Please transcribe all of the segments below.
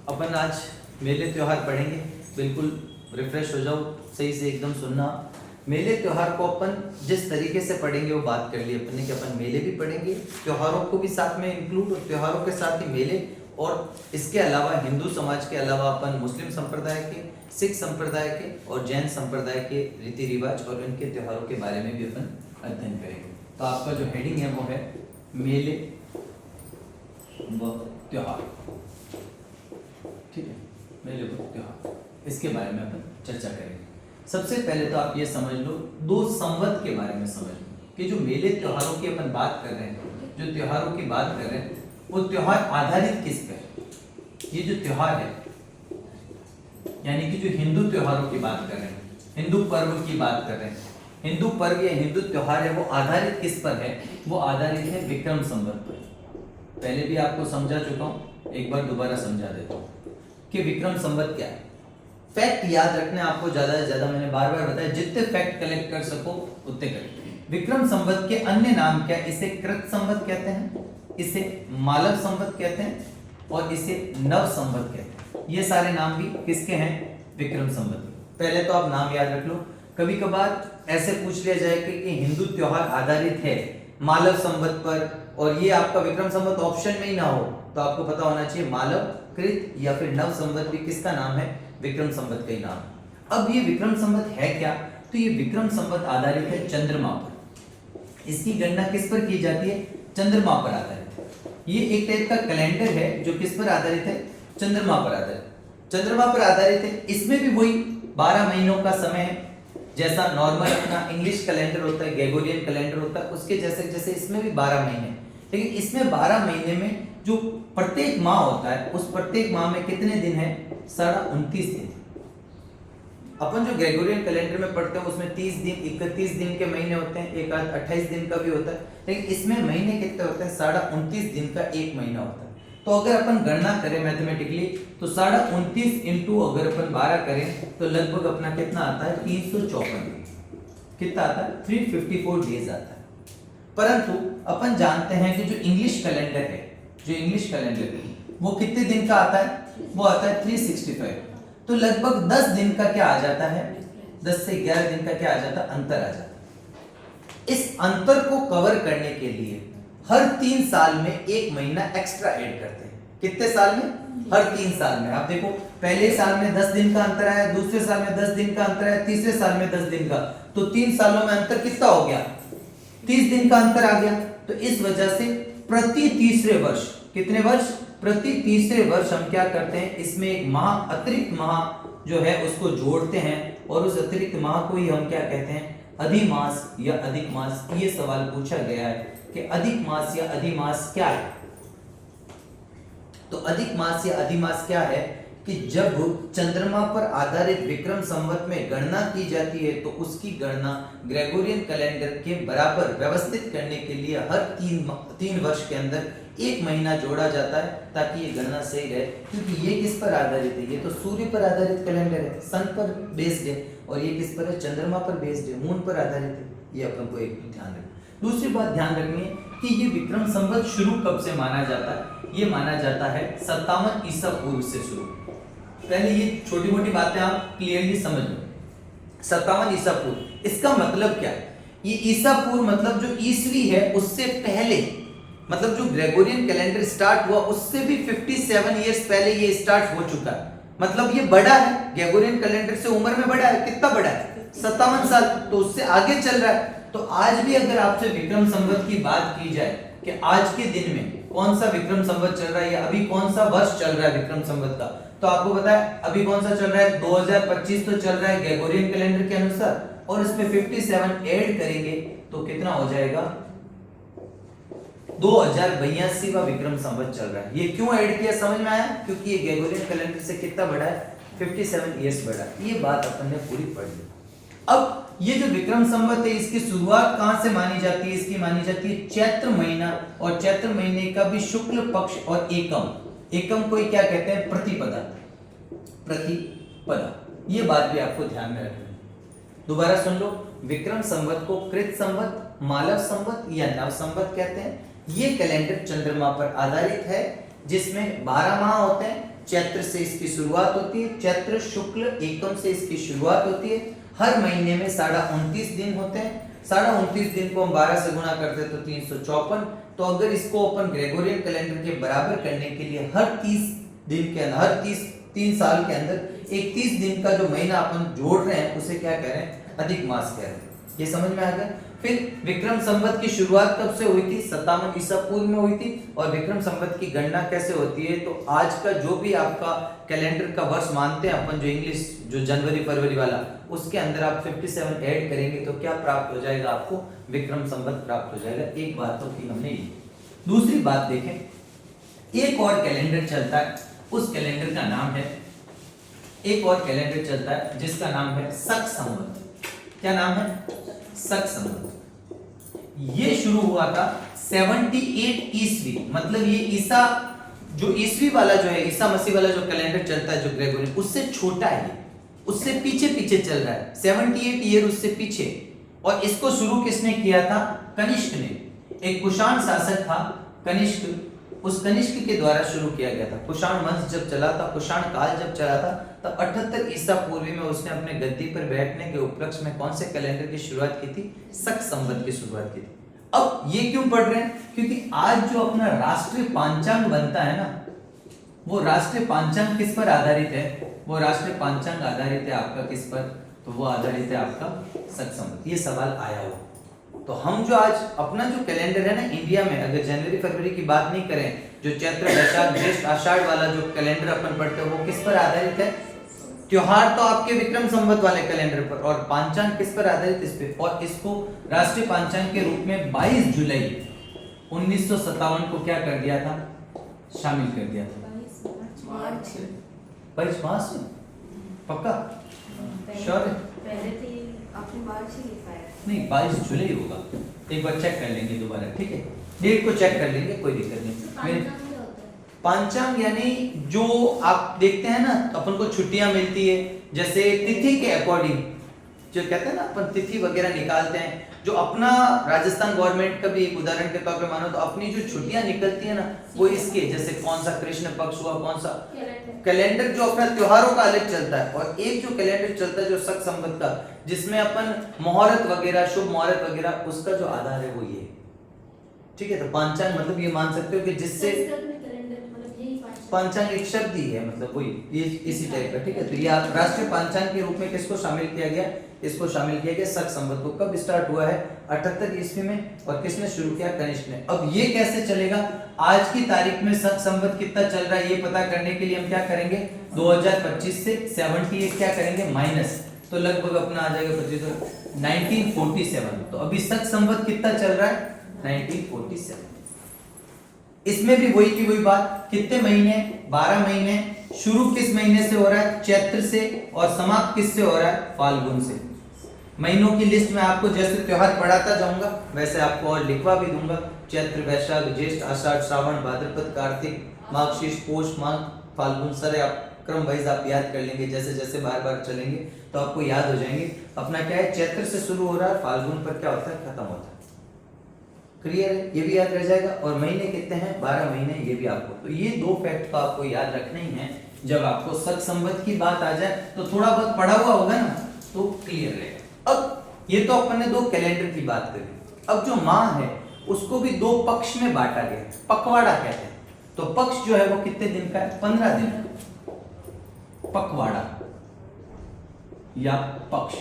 अपन आज मेले त्योहार पढ़ेंगे। बिल्कुल रिफ्रेश हो जाओ, सही से एकदम सुनना। मेले त्योहार को अपन जिस तरीके से पढ़ेंगे वो बात कर ली अपन ने कि अपन मेले भी पढ़ेंगे, त्योहारों को भी साथ में इंक्लूड, और त्योहारों के साथ ही मेले, और इसके अलावा हिंदू समाज के अलावा अपन मुस्लिम संप्रदाय के, सिख संप्रदाय के और जैन संप्रदाय के रीति रिवाज और उनके त्योहारों के बारे में भी अपन अध्ययन करेंगे। तो आपका जो हेडिंग है वो है मेले व त्योहार। ठीक है, मेले व त्योहार, इसके बारे में अपन चर्चा करेंगे। सबसे पहले तो आप ये समझ लो, दो संवत के बारे में समझ लो कि जो मेले त्योहारों की अपन बात कर रहे हैं, जो त्योहारों की बात कर रहे हैं, वो त्योहार आधारित किस पे है। ये जो त्योहार है, यानी कि जो हिंदू त्योहारों की बात कर रहे हैं, हिंदू पर्व की बात कर रहे हैं, हिंदू पर्व या हिंदू त्योहार है, वो आधारित किस पर है? वो आधारित है विक्रम संवत पर। पहले भी आपको समझा चुका हूं, एक बार दोबारा समझा देता हूं कि विक्रम संवत क्या है। फैक्ट याद रखने आपको ज्यादा से ज्यादा, मैंने बार बार बताया, जितने फैक्ट कलेक्ट कर सको उतने कलेक्ट। विक्रम संवत के अन्य नाम क्या? इसे कृत संवत कहते हैं, इसे मालव संवत कहते हैं और इसे नव संवत कहते हैं। ये सारे नाम भी किसके हैं? विक्रम संवत। पहले तो आप नाम याद रख लो। कभी कभार ऐसे पूछ लिया जाए कि हिंदू त्योहार आधारित है मालव संवत पर, और ये आपका विक्रम संवत ऑप्शन में ही ना हो, तो आपको पता होना चाहिए मालव, कृत या फिर नव संवत भी किसका नाम है? विक्रम संवत का ही नाम। अब ये विक्रम संवत है क्या? तो ये विक्रम संवत आधारित है चंद्रमा पर। इसकी गणना किस पर की जाती है? चंद्रमा पर आधारित है। ये एक टाइप का कैलेंडर है जो किस पर आधारित है? चंद्रमा पर आधारित। चंद्रमा पर आधारित है। इसमें भी वही 12 महीनों का समय है, जैसा नॉर्मल अपना इंग्लिश कैलेंडर होता है, ग्रेगोरियन कैलेंडर होता है, उसके जैसे जैसे इसमें भी 12 महीने। लेकिन इसमें 12 महीने में जो प्रत्येक माह होता है, उस प्रत्येक माह में कितने दिन है? 29.5 दिन। अपन जो ग्रेगोरियन कैलेंडर में पढ़ते हैं उसमें 30 दिन, 31 दिन के महीने होते हैं, एक आध 28 दिन का भी होता है, लेकिन इसमें महीने कितने होते हैं? 29.5 दिन का एक महीना होता है। तो अगर अपन गणना करें मैथमेटिकली, तो 29.5 इंटू अगर अपन 12 करें तो लगभग अपना कितना आता है? 354 दिन। कितना आता है? 354 डेज आता है। परंतु अपन जानते हैं कि जो इंग्लिश कैलेंडर है, जो इंग्लिश कैलेंडर है वो कितने दिन का आता है? वो आता है 365। तो लगभग 10 दिन का क्या आ जाता है? 10 से 11 दिन का क्या आ जाता है? अंतर आ जाता है। इस अंतर को कवर करने के लिए हर 3 साल में एक महीना एक्स्ट्रा ऐड करते हैं। कितने साल में? हर 3 साल में। आप देखो, पहले साल में 10 दिन का अंतर आया, दूसरे साल में 10 दिन का अंतर आया, तीसरे साल में 10 दिन का, तो 3 सालों में अंतर कितना हो गया? 30 दिन का अंतर आ गया। तो इस वजह से प्रति तीसरे वर्ष, कितने वर्ष? प्रति तीसरे वर्ष हम क्या करते हैं? इसमें एक माह, अतिरिक्त माह जो है उसको जोड़ते हैं, और उस अतिरिक्त माह को ही हम क्या कहते हैं? अधिमास या अधिक मास। ये सवाल पूछा गया है कि अधिक मास या अधिमास क्या है। तो अधिक मास या अधिमास क्या है कि जब चंद्रमा पर आधारित विक्रम संवत में गणना की जाती है तो उसकी गणना ग्रेगोरियन कैलेंडर के बराबर व्यवस्थित करने के लिए हर 3 वर्ष के अंदर एक महीना जोड़ा जाता है, ताकि ये गणना सही रहे। क्योंकि ये किस पर आधारित है? ये तो सूर्य पर आधारित कैलेंडर है, सन पर बेस्ड है, और ये किस पर है? चंद्रमा पर बेस्ड है, मून पर आधारित है। ये अपन को एक ध्यान रखना। दूसरी बात ध्यान रखनी है कि ये विक्रम संवत शुरू कब से माना जाता है? ये माना जाता है 57 ईसा पूर्व से शुरू। पहले ये छोटी मोटी बातें आप क्लियरली समझ लो। 57 ईसा पूर्व, इसका मतलब क्या है? ये ईसा पूर्व मतलब जो ईसवी है उससे पहले, मतलब जो ग्रेगोरियन कैलेंडर स्टार्ट हुआ उससे भी 57 इयर्स पहले ये स्टार्ट हो चुका है। मतलब ये बड़ा है, ग्रेगोरियन कैलेंडर से उम्र में बड़ा है। कितना बड़ा है? 57 साल। तो उससे आगे चल रहा है। तो आज भी अगर आपसे विक्रम संवत की बात की जाए कि आज के दिन में कौन सा विक्रम संवत चल रहा है या अभी कौन सा वर्ष चल रहा है विक्रम संवत का, तो आपको पता है अभी कौन सा चल रहा है? 2025 तो चल रहा है ग्रेगोरियन कैलेंडर के अनुसार, और इसमें 57 ऐड करेंगे तो कितना हो जाएगा? 2082वां विक्रम संवत चल रहा है। ये क्यों ऐड किया समझ में आया? क्योंकि ये ग्रेगोरियन कैलेंडर से कितना बड़ा है? 57 इयर्स बड़ा है। ये बात अपन ने पूरी पढ़ ली। अब ये जो विक्रम संवत है इसकी शुरुआत कहां से मानी जाती है? इसकी मानी जाती है चैत्र महीना, और चैत्र महीने का भी शुक्ल पक्ष और एकम, एकम को ही क्या कहते हैं? प्रतिपदा। प्रतिपदा, ये बात भी आपको ध्यान में रखनी है। दोबारा सुन लो, विक्रम संवत को कृत संवत, मालव संवत या नव संवत कहते हैं। ये कैलेंडर चंद्रमा पर आधारित है। जिसमें 12 माह होते हैं। चैत्र से इसकी शुरुआत होती है, चैत्र शुक्ल एकम से इसकी शुरुआत होती है। हर महीने में 29.5 दिन होते हैं। 29.5 दिन को हम 12 से गुणा करते तो 354। तो अगर इसको अपन ग्रेगोरियन कैलेंडर के बराबर करने के लिए हर 30 दिन के अंदर, हर 3 साल के अंदर एक 30 दिन का जो महीना अपन जोड़ रहे हैं उसे क्या कह रहे हैं, अधिक मास कह रहे हैं। ये समझ में आ गया। फिर विक्रम संवत की शुरुआत कब से हुई थी, 57 ईसा पूर्व में हुई थी। और विक्रम संवत की गणना कैसे होती है, तो आज का जो भी आपका कैलेंडर का वर्ष मानते हैं अपन, जो इंग्लिश जो जनवरी फरवरी वाला, उसके अंदर आप 57 ऐड करेंगे तो क्या प्राप्त हो जाएगा, आपको विक्रम संवत प्राप्त हो जाएगा। एक बात तो की हमने ये। दूसरी बात देखें, एक और कैलेंडर चलता है, उस कैलेंडर का नाम है, एक और कैलेंडर चलता है जिसका नाम है शक संवत। क्या नाम है, शक संवत। ये शुरू हुआ था 78 ईस्वी, मतलब ये ईसा जो ईस्वी वाला जो है, ईसा मसीह वाला जो कैलेंडर चलता है जो ग्रेगोरियन, उससे छोटा है, उससे पीछे पीछे चल रहा है, 78 ईयर उससे पीछे। और इसको शुरू किसने किया था, कनिष्क ने। एक कुषाण शासक था कनिष्क, उस कनिष्क के द्वारा शुरू किया गया था। कुषाण वंश जब चला था, कुषाण काल जब चला था, तब 78 ईसा पूर्व में उसने अपने गद्दी पर बैठने के उपलक्ष्य में कौन से कैलेंडर की शुरुआत की थी, शक संवत की शुरुआत की थी। अब ये क्यों पढ़ रहे हैं, क्योंकि आज जो अपना राष्ट्रीय पांचांग बनता है ना, वो राष्ट्रीय पांचांग किस पर आधारित है, वो राष्ट्रीय पांचांग आधारित है आपका किस पर, तो वो आधारित है आपका शक संवत। ये सवाल आया हुआ। तो हम जो आज अपना जो कैलेंडर है ना इंडिया में, अगर जनवरी फरवरी की बात नहीं करें, जो चैत्र वैशाख ज्येष्ठ आषाढ़ वाला जो कैलेंडर अपन पढ़ते हैं वो किस पर आधारित है, त्योहार तो आपके विक्रम संवत वाले कैलेंडर पर, और पांचांग किस पर आधारित, इस पे। और इसको राष्ट्रीय पांचांग के रूप में 22 जुलाई 1957 को क्या कर दिया था, शामिल कर दिया था। 22 मार्च पक्का, श्योर है? पहले थी आपने मार्च ही लिखा है। नहीं, 22 जुलाई होगा, एक बार चेक कर लेंगे दोबारा, ठीक है, डेट को चेक कर लेंगे, कोई दिक्कत नहीं। पांचांग यानी जो आप देखते हैं ना, अपन को छुट्टियां मिलती है, जैसे तिथि के अकॉर्डिंग, जो कहते हैं ना अपन तिथि वगैरह निकालते हैं, जो अपना राजस्थान गवर्नमेंट का भी एक उदाहरण के तौर पे मानो तो अपनी जो छुट्टियां निकलती है ना, वो इसके जैसे कौन सा कृष्ण पक्ष हुआ, कौन सा कैलेंडर जो अपना त्योहारों का अलग चलता है, और एक जो कैलेंडर चलता है जो शक संवत का, जिसमें अपन मुहूर्त वगैरह, शुभ मुहूर्त वगैरह, उसका जो आधार है वो ये, ठीक है। तो पांचांग मतलब ये मान सकते हो कि जिससे पांचांग एक शब्द ही है, मतलब वही ये इसी टाइप का, ठीक है। तो ये आप राष्ट्रीय पांचांग के रूप में किसको शामिल किया गया, इसको शामिल किया गया शक संवत को। कब स्टार्ट हुआ है, 78 ईस्वी में, और किसने शुरू किया, कनिष्क ने। अब ये कैसे चलेगा, आज की तारीख में शक संवत कितना चल रहा है ये पता करने के लिए हम क्या करेंगे, 2025 से 78 क्या करेंगे माइनस, तो लगभग अपना आ जाएगा 1947। तो अभी शक संवत कितना चल रहा है, 1947। इसमें भी वही की वही बात, कितने महीने, 12 महीने। शुरू किस महीने से हो रहा है, चैत्र से, और समाप्त किससे हो रहा है, फाल्गुन से। महीनों की लिस्ट में आपको जैसे त्योहार पढ़ाता जाऊंगा वैसे आपको और लिखवा भी दूंगा, चैत्र वैशाख ज्येष्ठ आषाढ़ श्रावण भाद्रपद कार्तिक माघ शीर्ष पोष माघ फाल्गुन, सारे आप क्रम वाइज आप याद कर लेंगे, जैसे जैसे बार बार चलेंगे तो आपको याद हो जाएंगे। अपना क्या है, चैत्र से शुरू हो रहा है, फाल्गुन पर क्या होता है, खत्म होता है। क्लियर है, ये भी याद रह जाएगा। और महीने कितने हैं, 12 महीने, ये भी आपको। तो ये दो फैक्ट तो आपको याद रखना ही है। जब आपको शक संवत की बात आ जाए तो थोड़ा बहुत पढ़ा हुआ होगा ना, तो क्लियर रहेगा। अब ये तो अपन ने दो कैलेंडर की बात करी। अब जो माह है उसको भी दो पक्ष में बांटा गया, पखवाड़ा कहते हैं। तो पक्ष जो है वो कितने दिन का है, 15 दिन का पखवाड़ा या पक्ष।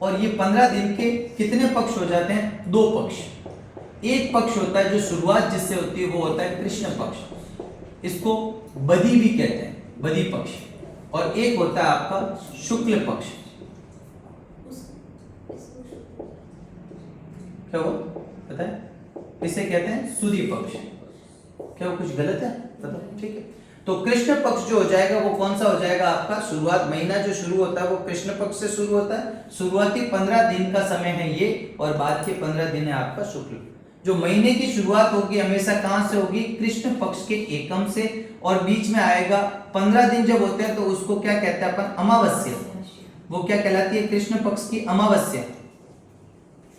और ये 15 दिन के कितने पक्ष हो जाते हैं, दो पक्ष। एक पक्ष होता है जो शुरुआत जिससे होती है वो होता है कृष्ण पक्ष, इसको बदी भी कहते हैं, बदी पक्ष। और एक होता है आपका शुक्ल पक्ष। क्या वो पता है, इसे कहते हैं सुदी पक्ष। क्या वो कुछ गलत है, पता, ठीक है। तो कृष्ण पक्ष जो हो जाएगा वो कौन सा हो जाएगा आपका, शुरुआत महीना जो शुरू होता है वो कृष्ण पक्ष से शुरू होता है। शुरुआती 15 दिन का समय है ये, और बाद के 15 दिन है आपका शुक्ल। जो महीने की शुरुआत होगी हमेशा कहां से होगी, कृष्ण पक्ष के एकम से, और बीच में आएगा 15 दिन जब होते हैं तो उसको क्या कहते हैं अपन, अमावस्या। वो क्या कहलाती है, कृष्ण पक्ष की अमावस्या।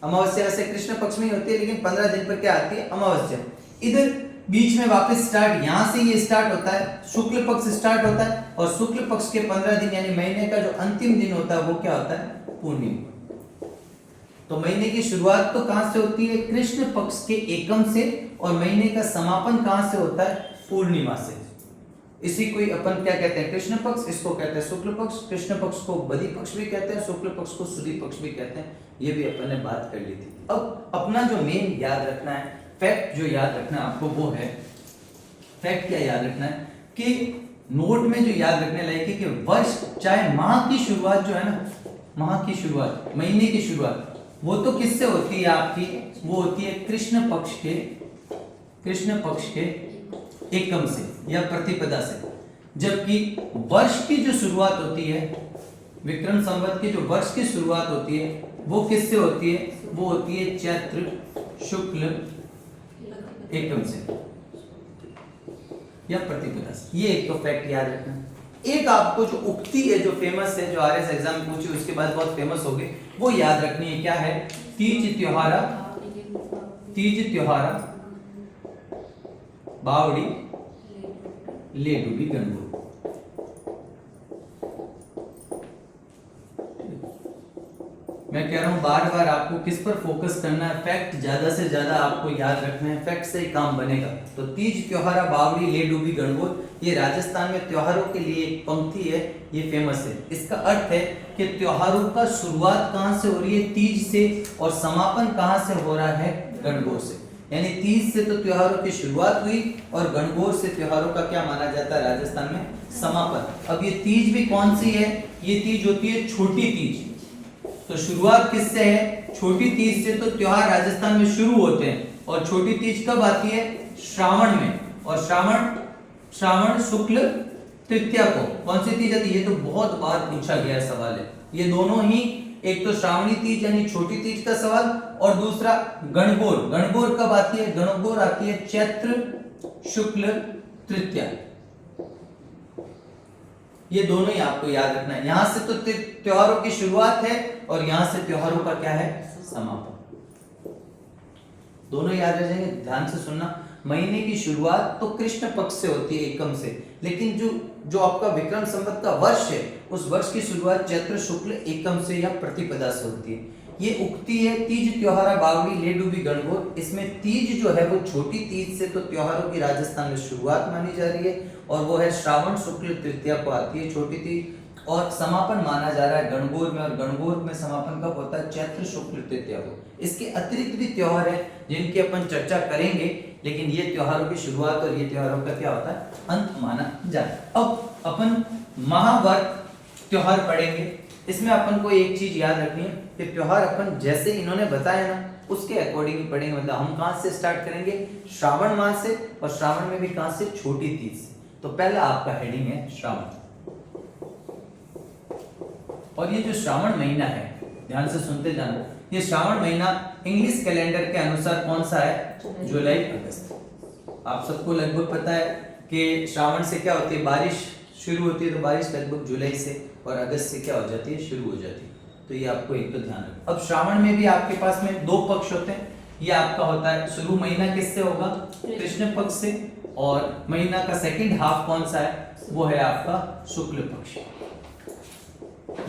अमावस्या वैसे कृष्ण पक्ष में ही होती है, लेकिन 15 दिन पर क्या आती है, अमावस्या। इधर बीच में वापस स्टार्ट, यहां से ये स्टार्ट होता है, शुक्ल पक्ष स्टार्ट होता है और शुक्ल पक्ष के 15 दिन यानी महीने का जो अंतिम दिन होता है वो क्या होता है, पूर्णिमा। तो महीने की शुरुआत तो कहां से होती है, कृष्ण पक्ष के एकम से, और महीने का समापन कहां से होता है, पूर्णिमा से। इसी को अपन क्या कहते हैं, कृष्ण पक्ष, इसको कहते हैं शुक्ल पक्ष। कृष्ण पक्ष को बदी पक्ष भी कहते हैं, शुक्ल पक्ष को सुदी पक्ष भी कहते हैं। ये भी अपन ने बात कर ली थी। अब अपना जो मेन याद रखना है, फैक्ट जो याद रखना है आपको वो है, फैक्ट क्या याद रखना है कि नोट में जो याद रखने लायक है कि वर्ष चाहे माह की शुरुआत जो है ना, माह की शुरुआत, महीने की शुरुआत, वो तो किससे होती है आपकी, वो होती है कृष्ण पक्ष के एकम से या प्रतिपदा से। जबकि वर्ष की जो शुरुआत होती है, विक्रम संवत की जो वर्ष की शुरुआत होती है वो किससे होती है, वो होती है चैत्र शुक्ल एकम से या प्रतिपदा से। ये एक तो फैक्ट याद रखना। एक आपको जो उक्ति है जो फेमस है, जो आरएस एग्जाम में पूछी उसके बाद बहुत फेमस हो गई, वो याद रखनी है। क्या है, तीज त्योहारा बावड़ी ले डूबी गणगौर। मैं कह रहा हूं बार बार आपको किस पर फोकस करना है, फैक्ट ज्यादा से ज्यादा आपको याद रखना है, फैक्ट से ही काम बनेगा। तो तीज त्योहारा बावड़ी ले डूबी गणगौर, ये राजस्थान में त्योहारों के लिए एक पंक्ति है, ये फेमस है। इसका अर्थ है कि त्योहारों का शुरुआत कहां से हो रही है, तीज से, और समापन कहां से हो रहा है, गणगौर से। यानी तीज से तो त्योहारों की शुरुआत हुई और गणगौर से त्योहारों का क्या माना जाता है राजस्थान में, समापन। अब ये तीज भी कौन सी है, ये तीज होती है छोटी तीज। तो शुरुआत किससे है, छोटी तीज से तो त्योहार राजस्थान में शुरू होते हैं। और छोटी तीज कब आती है, श्रावण में, और श्रावण शुक्ल तृतीया को कौन सी तीज आती है, ये तो बहुत बार पूछा गया सवाल है। ये दोनों ही, एक तो श्रावणी तीज यानी छोटी तीज का सवाल, और दूसरा गणगौर कब आती है, गणगौर आती है चैत्र शुक्ल तृतीया। ये दोनों ही आपको याद रखना है। यहां से तो त्योहारों की शुरुआत है और यहां से त्योहारों का क्या है, समापन। दोनों याद रह जाएंगे, ध्यान से सुनना। महीने की शुरुआत तो कृष्ण पक्ष से होती है, एकम से, लेकिन जो आपका विक्रम संवत का वर्ष है, उस वर्ष की शुरुआत चैत्र शुक्ल एकम से या प्रतिपदा से होती है। ये उक्ति है, तीज त्योहारा बावड़ी ले डूबी गणगौर। इसमें तीज जो है वो छोटी तीज से तो त्योहारों की राजस्थान में शुरुआत मानी जा रही है, और वो है श्रावण शुक्ल तृतीया को आती है छोटी तीज, और समापन माना जा रहा है गणगौर में, और गणगौर में समापन कब होता है, चैत्र शुक्ल तृतीया को। इसके अतिरिक्त भी त्योहार है जिनकी अपन चर्चा करेंगे, लेकिन ये त्योहारों की शुरुआत और ये त्योहारों का क्या होता है, अंत माना जाता है। अब अपन महावर्त त्योहार पढ़ेंगे। इसमें अपन को एक चीज याद रखनी है कि त्योहार अपन जैसे इन्होंने बताया ना उसके अकॉर्डिंग ही पढ़ेंगे। मतलब हम कहां से स्टार्ट करेंगे, श्रावण मास से, और श्रावण में भी कहां से, छोटी तीज से। तो पहला आपका हेडिंग है श्रावण। और ये जो श्रावण महीना है, ध्यान से सुनते जाना, ये श्रावण महीना इंग्लिश कैलेंडर के अनुसार कौन सा है, जुलाई अगस्त। आप सबको लगभग पता है कि श्रावण से क्या होती है, बारिश शुरू होती है, तो बारिश लगभग जुलाई से और अगस्त से क्या हो जाती है, शुरू हो जाती है। तो ये आपको एक तो ध्यान रखना। अब श्रावण में भी आपके पास में दो पक्ष होते हैं। ये आपका होता है, शुरू महीना किससे होगा, कृष्ण पक्ष से, और महीना का सेकंड हाफ कौन सा है, वो है आपका शुक्ल पक्ष।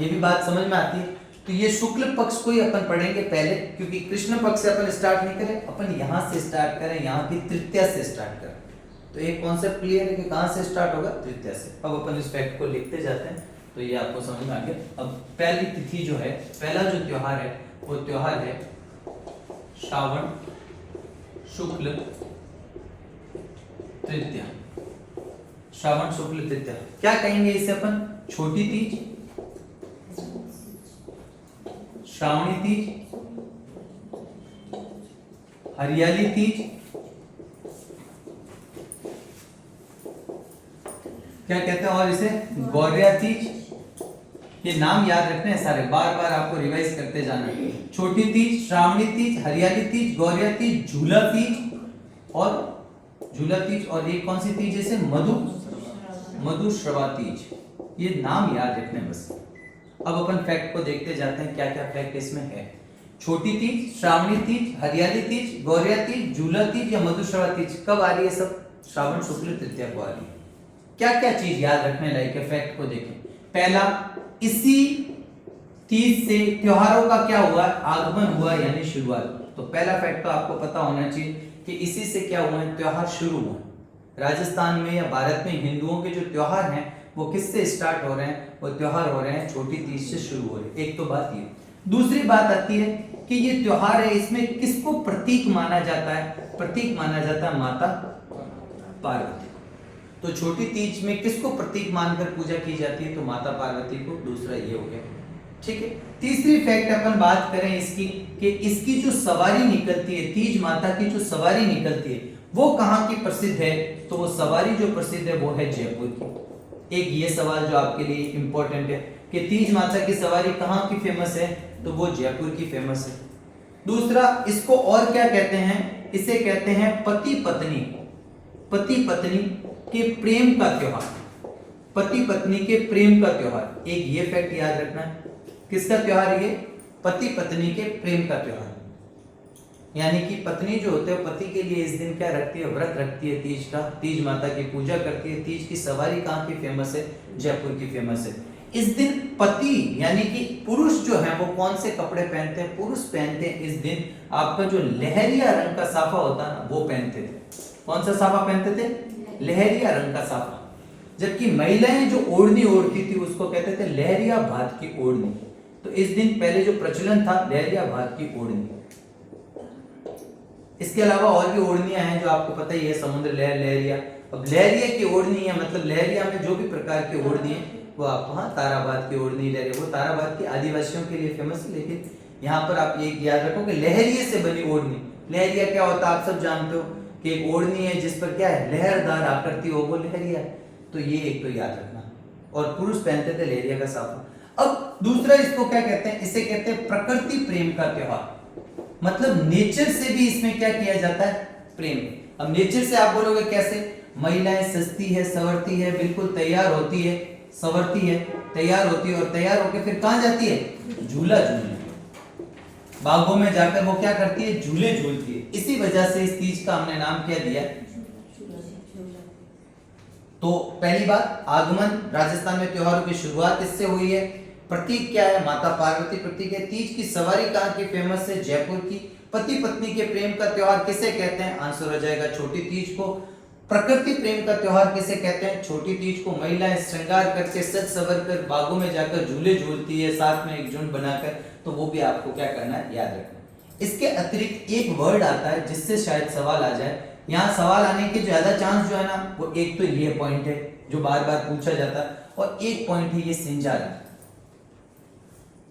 ये भी बात समझ में आती है। तो ये शुक्ल पक्ष को ही अपन पढ़ेंगे पहले, क्योंकि कृष्ण पक्ष से अपन स्टार्ट नहीं करें, अपन यहां से स्टार्ट करें, यहाँ की तृतीया से स्टार्ट करें। तो एक कॉन्सेप्ट क्लियर है कि कहां से स्टार्ट होगा, तृतीया से। अब अपन इस फैक्ट को लिखते जाते हैं, तो ये आपको समझ में आ गया। अब पहली तिथि जो है, पहला जो त्योहार है वो त्योहार है श्रावण शुक्ल तृतीया। श्रावण शुक्ल तृतीया क्या कहेंगे इसे अपन, छोटी तीज, श्रावणी तीज, हरियाली तीज, क्या कहते हैं, और इसे गौरिया तीज। ये नाम याद रखने हैं सारे, बार बार आपको रिवाइज करते जाना है। छोटी तीज, श्रावणी तीज, हरियाली तीज, गौरिया तीज, झूला तीज, और एक कौन सी तीज, जैसे मधुश्रवा तीज। ये नाम याद रखने बस। अब अपन फैक्ट को देखते जाते हैं, क्या क्या फैक्ट इसमें है। छोटी तीज, श्रावणी तीज, हरियाली तीज, गौरिया तीज, झूला तीज या मधुश्रवा तीज कब आ रही है? सब श्रावण शुक्ल तृतीया को आ रही है। क्या क्या चीज याद रखने लायक है? फैक्ट को देखें। पहला, इसी तीज से त्योहारों का क्या हुआ? आगमन हुआ यानी शुरुआत। तो पहला फैक्ट तो आपको पता होना चाहिए कि इसी से क्या हुआ है? त्योहार शुरू हुए। राजस्थान में या भारत में हिंदुओं के जो त्योहार हैं वो किससे स्टार्ट हो रहे हैं? वो त्योहार हो रहे हैं छोटी तीज से शुरू हो रहे हैं। एक तो बात ये। दूसरी बात आती है कि ये त्योहार है, इसमें किसको प्रतीक माना जाता है? प्रतीक माना जाता है माता पार्वती। तो छोटी तीज में किसको प्रतीक मानकर पूजा की जाती है? तो माता पार्वती को। दूसरा ये हो गया, ठीक है। तीसरी फैक्ट अपन बात करें इसकी कि इसकी जो सवारी निकलती है, तीज माता की जो सवारी निकलती है वो कहाँ की प्रसिद्ध है? तो वो सवारी जो प्रसिद्ध है वो है जयपुर की। एक ये सवाल जो आपके लिए इंपॉर्टेंट है कि तीज माता की सवारी कहाँ की फेमस है? तो वो जयपुर की फेमस है। दूसरा, इसको और क्या कहते हैं? इसे कहते हैं पति पत्नी, पति पत्नी के प्रेम का त्योहार, पति पत्नी के प्रेम का त्योहार। एक ये फैक्ट याद रखना है। किसका त्योहार है ये? पति पत्नी के प्रेम का त्योहार। यानी कि पत्नी जो होते हैं पति के लिए इस दिन क्या रखती है? व्रत रखती है तीज का, तीज माता की पूजा करती है। तीज की सवारी कहाँ की फेमस है? जयपुर की फेमस है। इस दिन पति यानी कि पुरुष जो है वो कौन से कपड़े पहनते हैं? पुरुष पहनते हैं इस दिन आपका जो लहरिया रंग का साफा होता है ना वो पहनते थे। कौन सा साफा पहनते थे? लहरिया रंग का साफा। जबकि महिलाएं जो ओढ़नी ओढ़ती थी उसको कहते थे लहरिया भात की ओढ़नी। तो इस दिन पहले जो प्रचलन था लहरिया भात की ओढ़नी। इसके अलावा और भी ओढ़नियां हैं जो आपको पता ही है, समुद्र लहर लहरिया। अब लहरिया की ओढ़नी है मतलब लहरिया में जो भी प्रकार की ओढ़नी है वो आपको, हाँ, ताराबाद की ओढ़नी लहरिया, वो ताराबाद की आदिवासियों के लिए फेमस है। लेकिन यहाँ पर आप ये याद रखो कि लहरिये से बनी ओढ़नी। लहरिया क्या होता है आप सब जानते हो कि एक ओढ़नी है जिस पर क्या है? लहरदार आकृति हो, वो लहरिया है। तो ये एक तो याद रखना। और पुरुष पहनते थे लहरिया का साफा। अब दूसरा इसको क्या कहते हैं? इसे कहते हैं प्रकृति प्रेम का त्योहार। मतलब नेचर से भी इसमें क्या किया जाता है? प्रेम। अब नेचर से आप बोलोगे कैसे? महिलाएं सस्ती है, संवरती है, बिल्कुल तैयार होती है, संवरती है, तैयार होती है और तैयार होकर फिर कहां जाती है? झूला झूलने। बागों में जाकर वो क्या करती है? झूले झूलती है। इसी वजह से इस तीज का हमने नाम क्या दिया? तो पहली बात, आगमन, राजस्थान में त्योहारों की शुरुआत इससे हुई है। प्रतीक क्या है? माता पार्वती प्रतीक है। तीज की सवारी कहाँ की फेमस है? जयपुर की। पति पत्नी के प्रेम का त्योहार किसे कहते हैं? आंसर हो जाएगा छोटी तीज को। प्रकृति प्रेम का त्योहार किसे कहते हैं? छोटी तीज को। महिलाएं श्रृंगार करके सज सवर कर बागों में जाकर झूले झूलती है साथ में एक झुंड बनाकर। तो वो भी आपको क्या करना है? याद रखना। इसके अतिरिक्त एक वर्ड आता है जिससे शायद सवाल आ जाए। यहाँ सवाल आने के ज्यादा चांस जो है ना वो एक तो ये पॉइंट है जो बार बार पूछा जाता है, और एक पॉइंट है ये सिंजारा।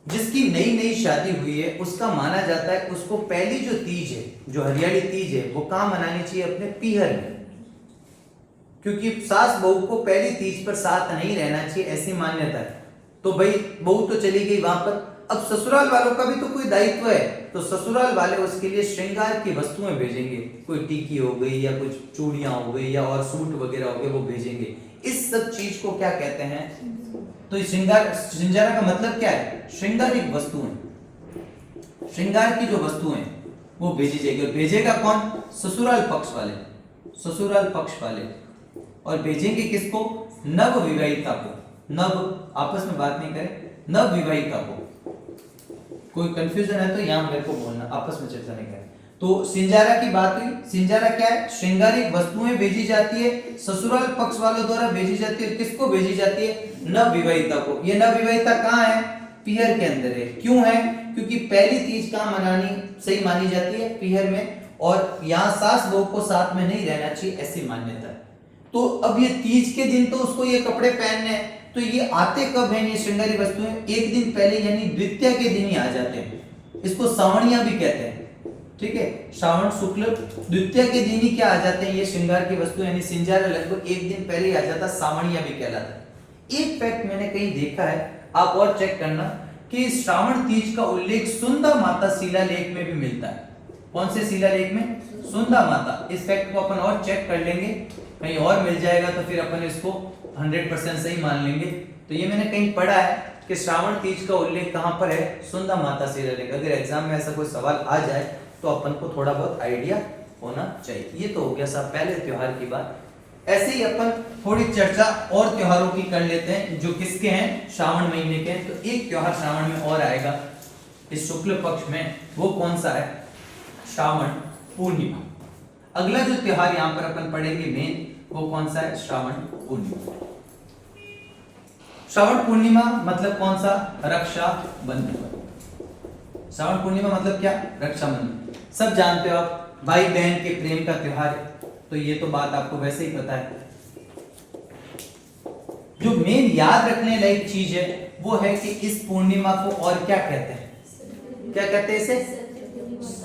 जिसकी नई नई शादी हुई है उसका माना जाता है उसको पहली जो तीज है, जो हरियाली तीज है, वो कहाँ मनानी चाहिए? अपने पीहर में। क्योंकि सास बहू को पहली तीज पर साथ नहीं रहना चाहिए, ऐसी मान्यता है। तो भाई बहू तो चली गई वहां पर, अब ससुराल वालों का भी तो कोई दायित्व है। तो ससुराल वाले उसके लिए श्रृंगार की वस्तुएं भेजेंगे, कोई टीकी हो गई या कुछ चूड़ियां हो गई या और सूट वगैरह हो गए, वो भेजेंगे। इस सब चीज को क्या कहते हैं? तो श्रृंगार, श्रृंगार का मतलब क्या है? श्रृंगारिक वस्तुएं, श्रृंगार की जो वस्तुएं वो भेजी जाएगी। और भेजेगा कौन? ससुराल पक्ष वाले, ससुराल पक्ष वाले। और भेजेंगे किसको? नव विवाहिता को। नव, आपस में बात नहीं करें, नव विवाहिता को। कोई कंफ्यूजन है तो यहां मेरे को बोलना, आपस में चर्चा नहीं करें। तो सिंजारा की बात हुई। सिंजारा क्या है? श्रृंगारिक वस्तुएं भेजी जाती है, ससुराल पक्ष वालों द्वारा भेजी जाती है। किसको भेजी जाती है? नव विवाहिता को। ये नव विवाहिता कहाँ है? पीहर के अंदर है। क्यों है? क्योंकि पहली तीज कहाँ मनानी सही मानी जाती है? पीहर में। और यहाँ सास बहू को साथ में नहीं रहना चाहिए, ऐसी मान्यता है। तो अब ये तीज के दिन तो उसको ये कपड़े पहनने हैं, तो ये आते कब हैं ये श्रृंगारी वस्तुएं? एक दिन पहले यानी द्वितीया के दिन ही आ जाते हैं। इसको सावणिया भी कहते हैं, ठीक है? श्रावण शुक्ल द्वितीया के दिन ही क्या आ जाते हैं ये श्रृंगार की वस्तु, यानी सिंजारा लगभग एक दिन पहले ही आ जाता, सावणिया भी कहलाता है। एक फैक्ट मैंने कहीं देखा है, आप और चेक करना, कि श्रावण तीज का उल्लेख सुंदा माता शिलालेख में भी मिलता है। कौन से शिलालेख में? सुंदा माता। इस फैक्ट को अपन और चेक कर लेंगे, कहीं और मिल जाएगा तो फिर अपन इसको 100% सही मान लेंगे। तो ये मैंने कहीं पढ़ा है कि श्रावण तीज का उल्लेख कहां पर है? सुंदा माता शिलालेख। अगर एग्जाम में ऐसा कोई सवाल आ जाए तो अपन को थोड़ा बहुत आइडिया होना चाहिए। ये तो हो गया साहब पहले त्योहार की बात। ऐसे ही अपन थोड़ी चर्चा और त्योहारों की कर लेते हैं जो किसके हैं? श्रावण महीने के हैं। तो एक त्योहार श्रावण में और आएगा इस शुक्ल पक्ष में, वो कौन सा है? श्रावण पूर्णिमा। अगला जो त्योहार यहाँ पर अपन पढ़ेंगे मेन, वो कौन सा है? श्रावण पूर्णिमा। श्रावण पूर्णिमा मतलब कौन सा? रक्षाबंधन। श्रावण पूर्णिमा मतलब क्या? रक्षाबंधन। सब जानते हो आप, भाई बहन के प्रेम का त्योहार है, तो ये तो बात आपको वैसे ही पता है। जो मेन याद रखने लायक चीज है वो है कि इस पूर्णिमा को और क्या कहते हैं? क्या कहते हैं इसे?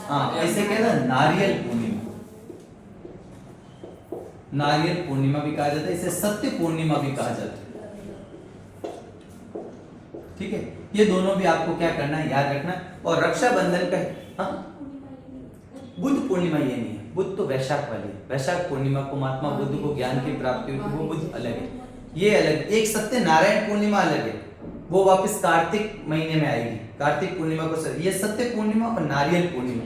हाँ, इसे कहते हैं नारियल पूर्णिमा। नारियल पूर्णिमा भी कहा जाता है, इसे सत्य पूर्णिमा भी कहा जाता है। ठीक है, ये दोनों भी आपको क्या करना है? याद रखना है। और रक्षाबंधन का बुद्ध पूर्णिमा ये नहीं है, बुद्ध तो वैशाख वाली है। वैशाख पूर्णिमा को महात्मा बुद्ध को ज्ञान की प्राप्ति हुई थी, वो बुद्ध अलग है, ये अलग। एक सत्यनारायण पूर्णिमा अलग है, वो वापस कार्तिक महीने में आएगी। कार्तिक पूर्णिमा को ये सत्य पूर्णिमा और नारियल पूर्णिमा,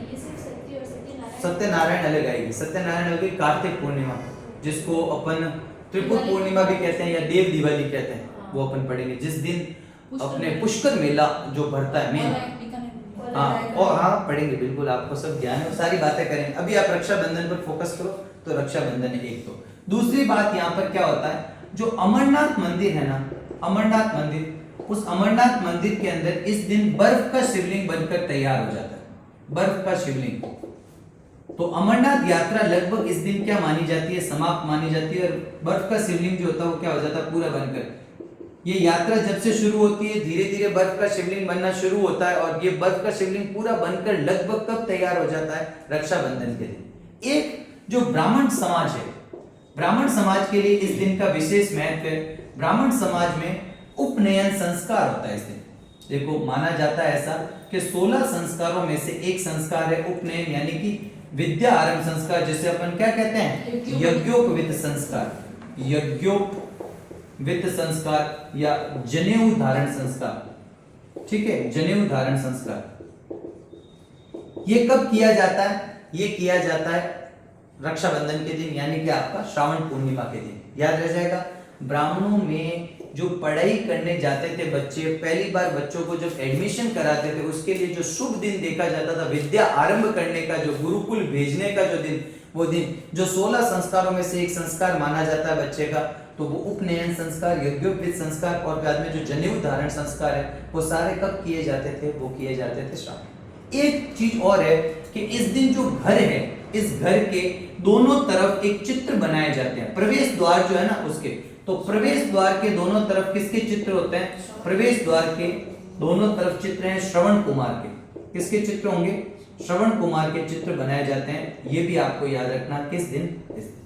सत्यनारायण अलग आएगी। सत्यनारायण होगी कार्तिक पूर्णिमा, जिसको अपन त्रिपुर पूर्णिमा भी कहते हैं या देव दिवाली कहते हैं, वो अपन पढ़ेंगे। जिस दिन अपने पुष्कर मेला जो भरता है मेन, और पढ़ेंगे, बिल्कुल आपको सब ज्ञान है, सारी बातें करेंगे। अभी आप रक्षाबंधन पर फोकस करो, तो रक्षाबंधन है एक। तो दूसरी बात यहाँ पर क्या होता है, जो अमरनाथ मंदिर है ना, अमरनाथ मंदिर, उस अमरनाथ मंदिर के अंदर इस दिन बर्फ का शिवलिंग बनकर तैयार हो जाता है। बर्फ का शिवलिंग। तो अमरनाथ यात्रा लगभग इस दिन क्या मानी जाती है? समाप्त मानी जाती है। और बर्फ का शिवलिंग जो होता है वो क्या हो जाता है? पूरा बनकर। ये यात्रा जब से शुरू होती है, धीरे धीरे बर्फ का शिवलिंग बनना शुरू होता है, और ये बर्फ का शिवलिंग पूरा बनकर लगभग कब तैयार हो जाता है? रक्षाबंधन के दिन। एक जो ब्राह्मण समाज है, ब्राह्मण समाज के लिए इस दिन का विशेष महत्व है। ब्राह्मण समाज में उपनयन संस्कार होता है इस दिन। देखो, माना जाता है ऐसा कि 16 संस्कारों में से एक संस्कार है उपनयन, यानी कि विद्या आरंभ संस्कार, जिसे अपन क्या कहते हैं? यज्ञोपवीत संस्कार। यज्ञोपवीत संस्कार या जनेऊ धारण संस्कार। ठीक है, जनेऊ धारण संस्कार। ये कब किया जाता है? ये किया जाता है रक्षाबंधन के दिन, यानी कि आपका श्रावण पूर्णिमा के दिन। याद रह जाएगा। ब्राह्मणों में जो पढ़ाई करने जाते थे बच्चे, पहली बार बच्चों को जब एडमिशन कराते थे, उसके लिए जो शुभ दिन देखा जाता था, विद्या आरंभ करने का, जो गुरुकुल भेजने का जो दिन, वो दिन जो 16 संस्कारों में से एक संस्कार माना जाता है बच्चे का, तो वो उपनयन संस्कार, यज्ञोपवीत संस्कार और बाद में जो जनेऊ धारण संस्कार है, वो सारे कब किए जाते थे? वो किए जाते थे श्रावण। एक चीज और है कि इस दिन जो घर है, इस घर के दोनों तरफ एक चित्र बनाए जाते हैं। प्रवेश द्वार जो है ना उसके, तो प्रवेश द्वार के दोनों तरफ किसके चित्र होते हैं? प्रवेश द्वार के दोनों तरफ चित्र हैं श्रवण कुमार के। किसके चित्र होंगे? श्रवण कुमार के चित्र बनाए जाते हैं। ये भी आपको याद रखना। किस दिन? इस दिन।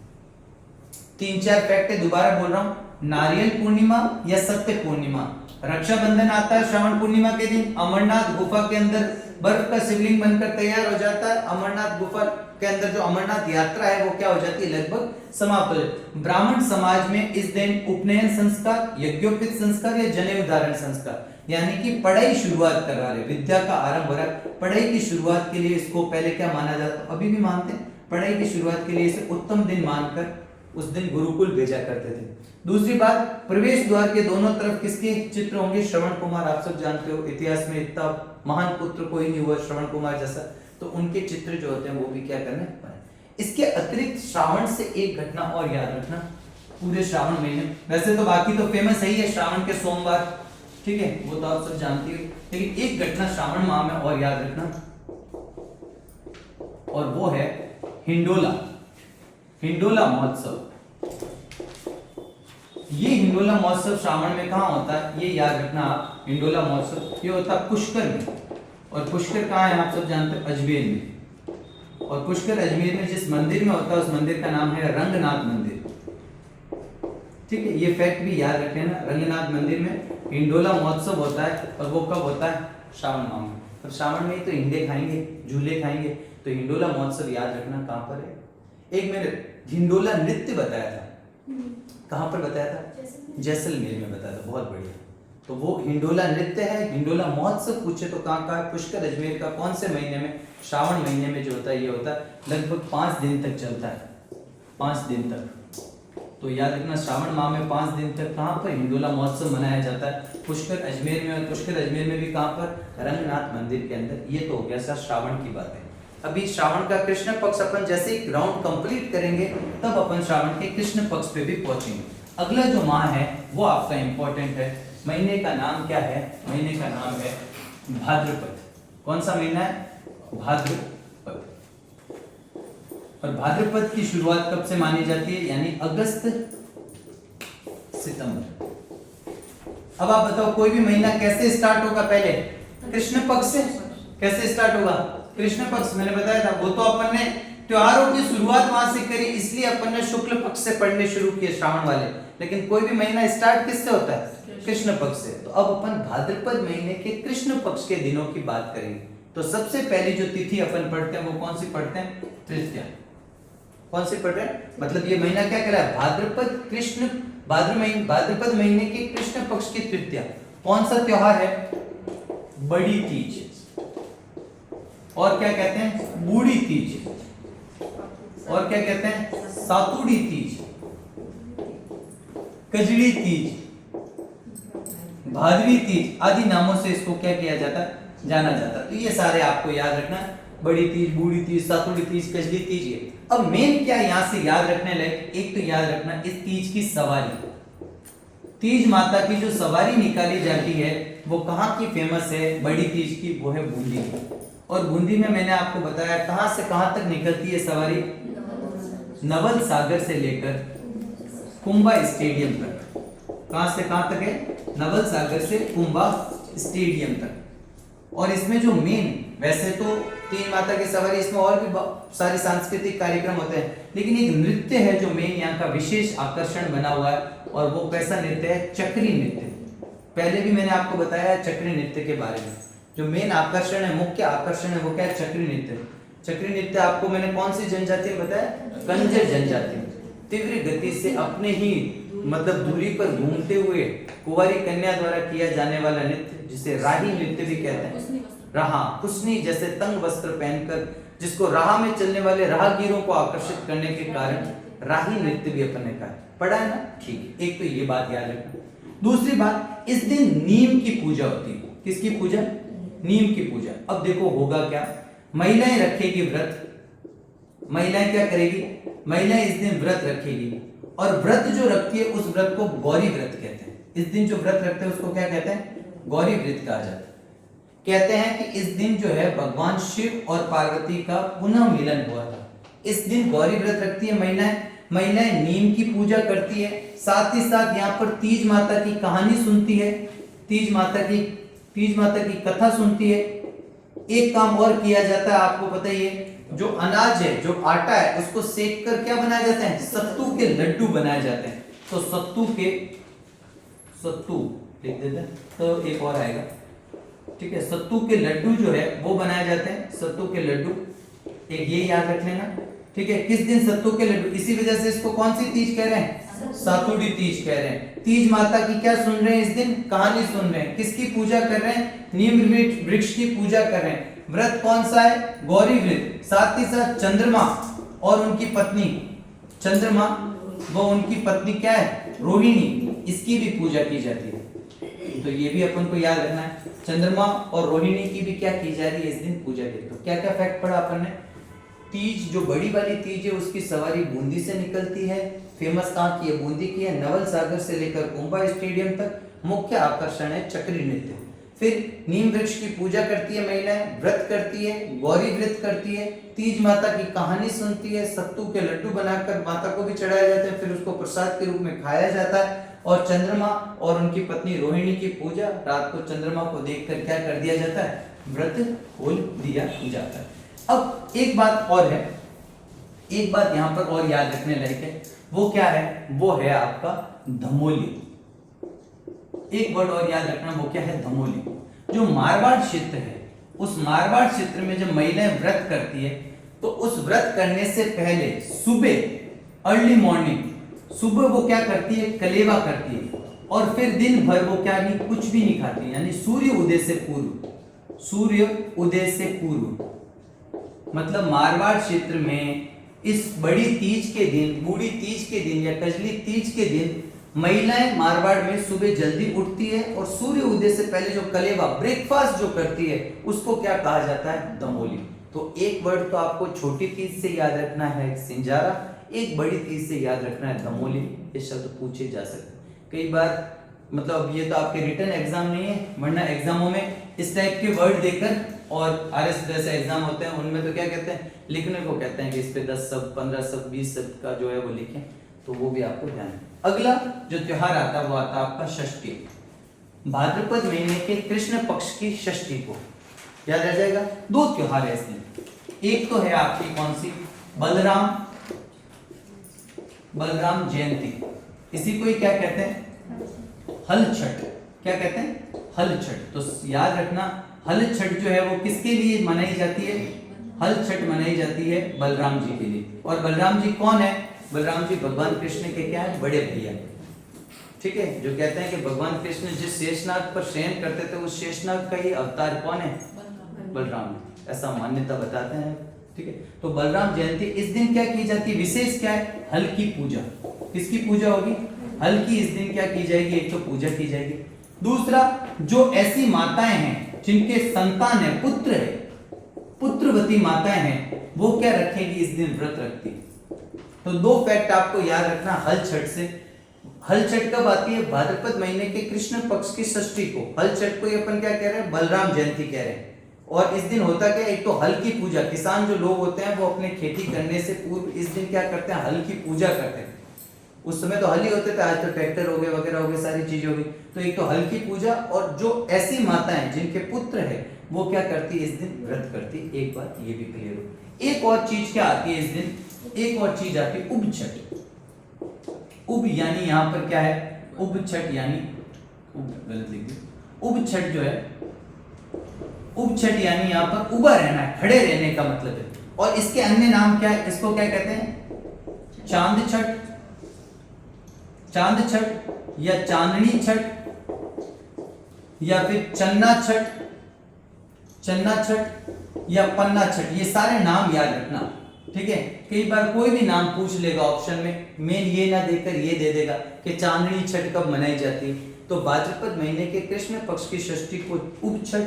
3-4 फैक्ट है, दोबारा बोल रहा हूं। नारियल पूर्णिमा या सत्य पूर्णिमा, रक्षाबंधन आता है श्रावण पूर्णिमा के दिन। अमरनाथ गुफा के अंदर बर्फ का शिवलिंग बनकर तैयार हो जाता है। अमरनाथ गुफा के अंदर जो अमरनाथ यात्रा है वो क्या हो जाती है? लगभग समाप्त हो जाती है। ब्राह्मण समाज में इस दिन उपनयन संस्कार, यज्ञोपवीत संस्कार या जनेऊ धारण संस्कार, यानी कि पढ़ाई शुरुआत करवा रहे, विद्या का आरंभ हो रहा है। पढ़ाई की शुरुआत के लिए इसको पहले क्या माना जाता है? अभी भी मानते हैं। पढ़ाई की शुरुआत के लिए इसे उत्तम दिन मानकर उस दिन गुरुकुल भेजा करते थे। दूसरी बात, प्रवेश द्वार के दोनों तरफ किसके चित्र होंगे? श्रवण कुमार। आप सब जानते हो इतिहास में इतना महान पुत्र कोई नहीं हुआ श्रवण कुमार जैसा, तो उनके चित्र जो होते हैं वो भी क्या करना है? इसके अतिरिक्त श्रावण से एक घटना और याद रखना पूरे श्रावण महीने। वैसे तो बाकी तो फेमस है ही है श्रावण के सोमवार, ठीक है, वो तो आप सब जानती हो, लेकिन एक घटना श्रावण माह में और याद रखना, और वो है हिंडोला। हिंडोला महोत्सव। ये हिंडोला महोत्सव श्रावण में कहाँ होता है? ये याद रखना आप। हिंडोला महोत्सव ये होता है पुष्कर में, और पुष्कर कहाँ है? आप सब जानते हैं, अजमेर में। और पुष्कर अजमेर में जिस मंदिर में होता है उस मंदिर का नाम है रंगनाथ मंदिर। ठीक है, ये फैक्ट भी याद रखें ना। रंगनाथ मंदिर में हिंडोला महोत्सव होता है, और वो कब होता है? श्रावण माह में। अब श्रावण में ही तो हिंडे खाएंगे, झूले खाएंगे, तो हिंडोला महोत्सव याद रखना कहाँ पर है। एक मैंने हिंडोला नृत्य बताया था, कहाँ पर बताया था, जैसलमेर में बताया था, बहुत बढ़िया। तो वो हिंडोला नृत्य है। हिंडोला महोत्सव पूछे तो कहाँ का है, पुष्कर अजमेर का। कौन से महीने में, श्रावण महीने में जो होता है ये होता है, लगभग 5 दिन तक चलता है, 5 दिन तक। तो याद रखना श्रावण माह में 5 दिन तक कहाँ पर हिंडोला महोत्सव मनाया जाता है, पुष्कर अजमेर में। और पुष्कर अजमेर में भी कहाँ पर, रंगनाथ मंदिर के अंदर। ये तो हो गया सर श्रावण की बात है। अभी श्रावण का कृष्ण पक्ष अपन जैसे एक राउंड कंप्लीट करेंगे तब अपन श्रावण के कृष्ण पक्ष पे भी पहुंचेंगे। अगला जो माह है वो आपका इंपॉर्टेंट है। महीने का नाम क्या है, महीने का नाम है भाद्रपद। कौन सा महीना है, भाद्रपद। और भाद्रपद की शुरुआत कब से मानी जाती है, यानी अगस्त सितंबर। अब आप बताओ कोई भी महीना कैसे स्टार्ट होगा, पहले कृष्ण पक्ष से। कैसे स्टार्ट होगा, कृष्ण पक्ष। मैंने बताया था वो तो अपन ने त्योहारों की शुरुआत वहां से करी, इसलिए अपन ने शुक्ल पक्ष से पढ़ने शुरू किए श्रावण वाले। लेकिन कोई भी महीना स्टार्ट किससे होता है, कृष्ण पक्ष से। तो अब अपन भाद्रपद महीने के कृष्ण पक्ष के दिनों की बात करेंगे। तो सबसे पहली जो तिथि अपन पढ़ते हैं वो कौन सी पढ़ते हैं, तृतीया। कौन सी पढ़ रहे हैं, मतलब ये महीना क्या कह रहा है, भाद्रपद कृष्ण, भाद्रपद महीने के कृष्ण पक्ष की तृतीया। कौन सा त्योहार है, बड़ी तीज। और क्या कहते हैं, बूढ़ी तीज। और क्या कहते हैं, सातुड़ी तीज, कजड़ी तीज, भादवी तीज आदि नामों से इसको क्या किया जाता है, जाना जाता है। तो ये सारे आपको याद रखना, बड़ी तीज, बूढ़ी तीज, सातुड़ी तीज, कजली तीज। ये अब मेन क्या यहाँ से याद रखने लायक, एक तो याद रखना इस तीज की सवारी। तीज माता की जो सवारी निकाली जाती है वो कहाँ की फेमस है, बड़ी तीज की, वो है बूंदी की। और बूंदी में मैंने आपको बताया कहां से कहां तक निकलती है सवारी, नवल सागर से लेकर कुंभा स्टेडियम तक। कहां से कहां तक है, नवल सागर से कुंभा स्टेडियम तक। और इसमें जो मेन, वैसे तो तीज माता की सवारी, इसमें और भी सारे सांस्कृतिक कार्यक्रम होते हैं, लेकिन एक नृत्य है जो मेन यहाँ का विशेष आकर्षण बना हुआ है। और वो कैसा नृत्य है, चक्री नृत्य। पहले भी मैंने आपको बताया है चक्री नृत्य के बारे में। जो मेन आकर्षण है, मुख्य आकर्षण है, वो क्या है, चक्री नृत्य। चक्री नृत्य आपको मैंने कौन सी जनजाति में बताया, कंजर जनजाति। तीव्र गति से अपने ही मतलब दूरी पर घूमते हुए कुंवारी कन्या द्वारा किया जाने वाला नृत्य, जिसे राही नृत्य भी कहते हैं। राहा, कुशनी जैसे तंग वस्त्र पहनकर, जिसको राह में चलने वाले राहगीरों को आकर्षित करने के कारण राही नृत्य भी अपन ने कहा, पढ़ा है ना, ठीक है। एक तो ये बात याद रखना। दूसरी बात, इस दिन नीम की पूजा होती है। किसकी पूजा, नीम की पूजा। अब देखो होगा क्या, महिलाएं रखेगी व्रत। महिलाएं क्या करेगी, महिलाएं इस दिन व्रत रखेगी। और व्रत जो रखती है उस व्रत को गौरी व्रत कहते हैं। इस दिन जो व्रत रखते हैं उसको क्या कहते हैं, गौरी व्रत कहा जाता है। कहते हैं कि इस दिन जो है भगवान शिव और पार्वती का पुनः मिलन हुआ था। इस दिन गौरी व्रत रखती है महिलाएं। महिलाएं नीम की पूजा करती है, साथ ही साथ यहाँ पर तीज माता की कहानी सुनती है, तीज माता की कथा सुनती है। एक काम और किया जाता है, आपको पता ही है, जो अनाज है, जो आटा है, उसको सेक कर क्या बनाया जाता है, सत्तू के लड्डू बनाए जाते हैं। तो सत्तू लिख देते हैं तो एक और आएगा, ठीक है। सत्तू के लड्डू जो है वो बनाए जाते हैं, सत्तू के लड्डू, एक ये याद रख लेना, ठीक है। किस दिन सत्तू के लड्डू, इसी वजह से इसको कौन सी तीज कह रहे हैं, सातुड़ी तीज कह रहे हैं। तीज माता की क्या सुन रहे हैं इस दिन, कहानी सुन रहे हैं। किसकी पूजा कर रहे हैं, नीम वृक्ष की पूजा कर रहे हैं। व्रत कौन सा है, गौरी व्रत। साथ ही साथ चंद्रमा और उनकी पत्नी, चंद्रमा वो उनकी पत्नी क्या है, रोहिणी, इसकी भी पूजा की जाती है। तो ये भी अपन को याद रखना है, चंद्रमा और रोहिणी की भी क्या की जा रही है इस दिन, पूजा की। तो क्या क्या फैक्ट पढ़ा अपन ने, तीज जो बड़ी वाली तीज है उसकी सवारी बूंदी से निकलती है। फेमस कहाँ की है, बूंदी की है। नवल सागर से लेकर कुंभा स्टेडियम तक मुख्य आकर्षण है चक्री नृत्य। फिर नीम वृक्ष की पूजा करती है महिलाएं, व्रत करती है, गौरी व्रत करती है, तीज माता की कहानी सुनती है, सत्तू के लड्डू बनाकर माता को भी चढ़ाया जाता है, फिर उसको प्रसाद के रूप में खाया जाता है। और चंद्रमा और उनकी पत्नी रोहिणी की पूजा, रात को चंद्रमा को देखकर क्या कर दिया जाता है, व्रत खोल दिया जाता है। अब एक बात और है, एक बात यहाँ पर और याद रखने लायक है, वो क्या है, वो है आपका धमोली। एक वर्ड और याद रखना, वो क्या है, धमोली। जो मारवाड़ क्षेत्र है, उस मारवाड़ क्षेत्र में जब महिलाएं व्रत करती है तो उस व्रत करने से पहले सुबह अर्ली मॉर्निंग सुबह वो क्या करती है, कलेवा करती है और फिर दिन भर वो क्या नहीं, कुछ भी नहीं खाती, यानी सूर्य उदय से पूर्व, सूर्य उदय से पूर्व। मतलब मारवाड़ क्षेत्र में इस बड़ी तीज के दिन, बूढ़ी तीज के दिन या कजली तीज के दिन महिलाएं मारवाड़ में सुबह जल्दी उठती है और सूर्य उदय से पहले जो कलेवा ब्रेकफास्ट जो करती है उसको क्या कहा जाता है, दमोली। तो एक वर्ड तो आपको छोटी तीज से याद रखना है सिंजारा, एक बड़ी तीज से याद रखना है दमोली। ये शब्द पूछे जा सकते कई बार, मतलब ये तो आपके रिटन एग्जाम नहीं है, वरना एग्जामों में इस टाइप के वर्ड देकर, और आरएस जैसे एग्जाम होते हैं उनमें तो क्या कहते हैं, लिखने को कहते हैं कि इस पे 10 शब्द 15 शब्द 20 शब्द का जो है वो लिखें, तो वो भी आपको ध्यान है। अगला जो त्योहार आता है वो आता है आपका षष्ठी। भाद्रपद महीने के कृष्ण पक्ष की षष्ठी को याद रह जाएगा। दो त्योहार है इसमें, एक तो है आपकी कौन सी, बलराम जयंती, इसी को ही क्या कहते हैं, हल छठ। क्या कहते हैं, हल छठ। तो याद रखना हल छठ जो है वो किसके लिए मनाई जाती है, हल छठ मनाई जाती है बलराम जी के लिए। और बलराम जी कौन है, बलराम जी भगवान कृष्ण के क्या है, बड़े भैया। ठीक है, जो कहते हैं कि भगवान कृष्ण जिस शेषनाग पर शयन करते थे उस शेषनाग का ही अवतार कौन है, बलराम, ऐसा मान्यता बताते हैं। ठीक है, तो बलराम जयंती इस दिन क्या की जाती है, विशेष क्या है, हल की पूजा। किसकी पूजा होगी, हल की इस दिन क्या की जाएगी, एक तो पूजा की जाएगी, दूसरा जो ऐसी माताएं हैं जिनके संतान है, पुत्र है, पुत्रवती माताएं हैं, वो क्या रखेगी, इस दिन व्रत रखती। तो दो फैक्ट आपको याद रखना हल छठ से। हल छठ कब आती है, भाद्रपद महीने के कृष्ण पक्ष की षष्ठी को। हल छठ को अपन क्या कह रहे हैं, बलराम जयंती कह रहे हैं। और इस दिन होता क्या, एक तो हल की पूजा, किसान जो लोग होते हैं वो अपने खेती करने से पूर्व इस दिन क्या करते हैं, हल की पूजा करते हैं। उस समय तो हल ही होते थे, आज तो ट्रैक्टर हो गए वगैरह हो गए, सारी चीजें हो गई। तो एक तो हल की पूजा, और जो ऐसी माताएं जिनके पुत्र है वो क्या करती है, इस दिन व्रत करती है। एक बात ये भी क्लियर हो। एक और चीज क्या आती है इस दिन, एक और चीज आती है उब छठ। उब यानी यहाँ पर क्या है, उब छठ यानी, गलत लिख दिया, उब छठ जो है, उब छठ यानी यहाँ पर उबा रहना है, खड़े रहने का मतलब है। और इसके अन्य नाम क्या है, इसको क्या कहते हैं, चांद छठ, चांद छठ या चांदनी छठ या फिर चन्ना छठ, चन्ना छठ या पन्ना छठ, ये सारे नाम याद रखना। ठीक है, कई बार कोई भी नाम पूछ लेगा ऑप्शन में, मेन ये ना देकर ये दे देगा कि चांदनी छठ कब मनाई जाती है। तो भाद्रपद महीने के कृष्ण पक्ष की षष्ठी को उब छठ,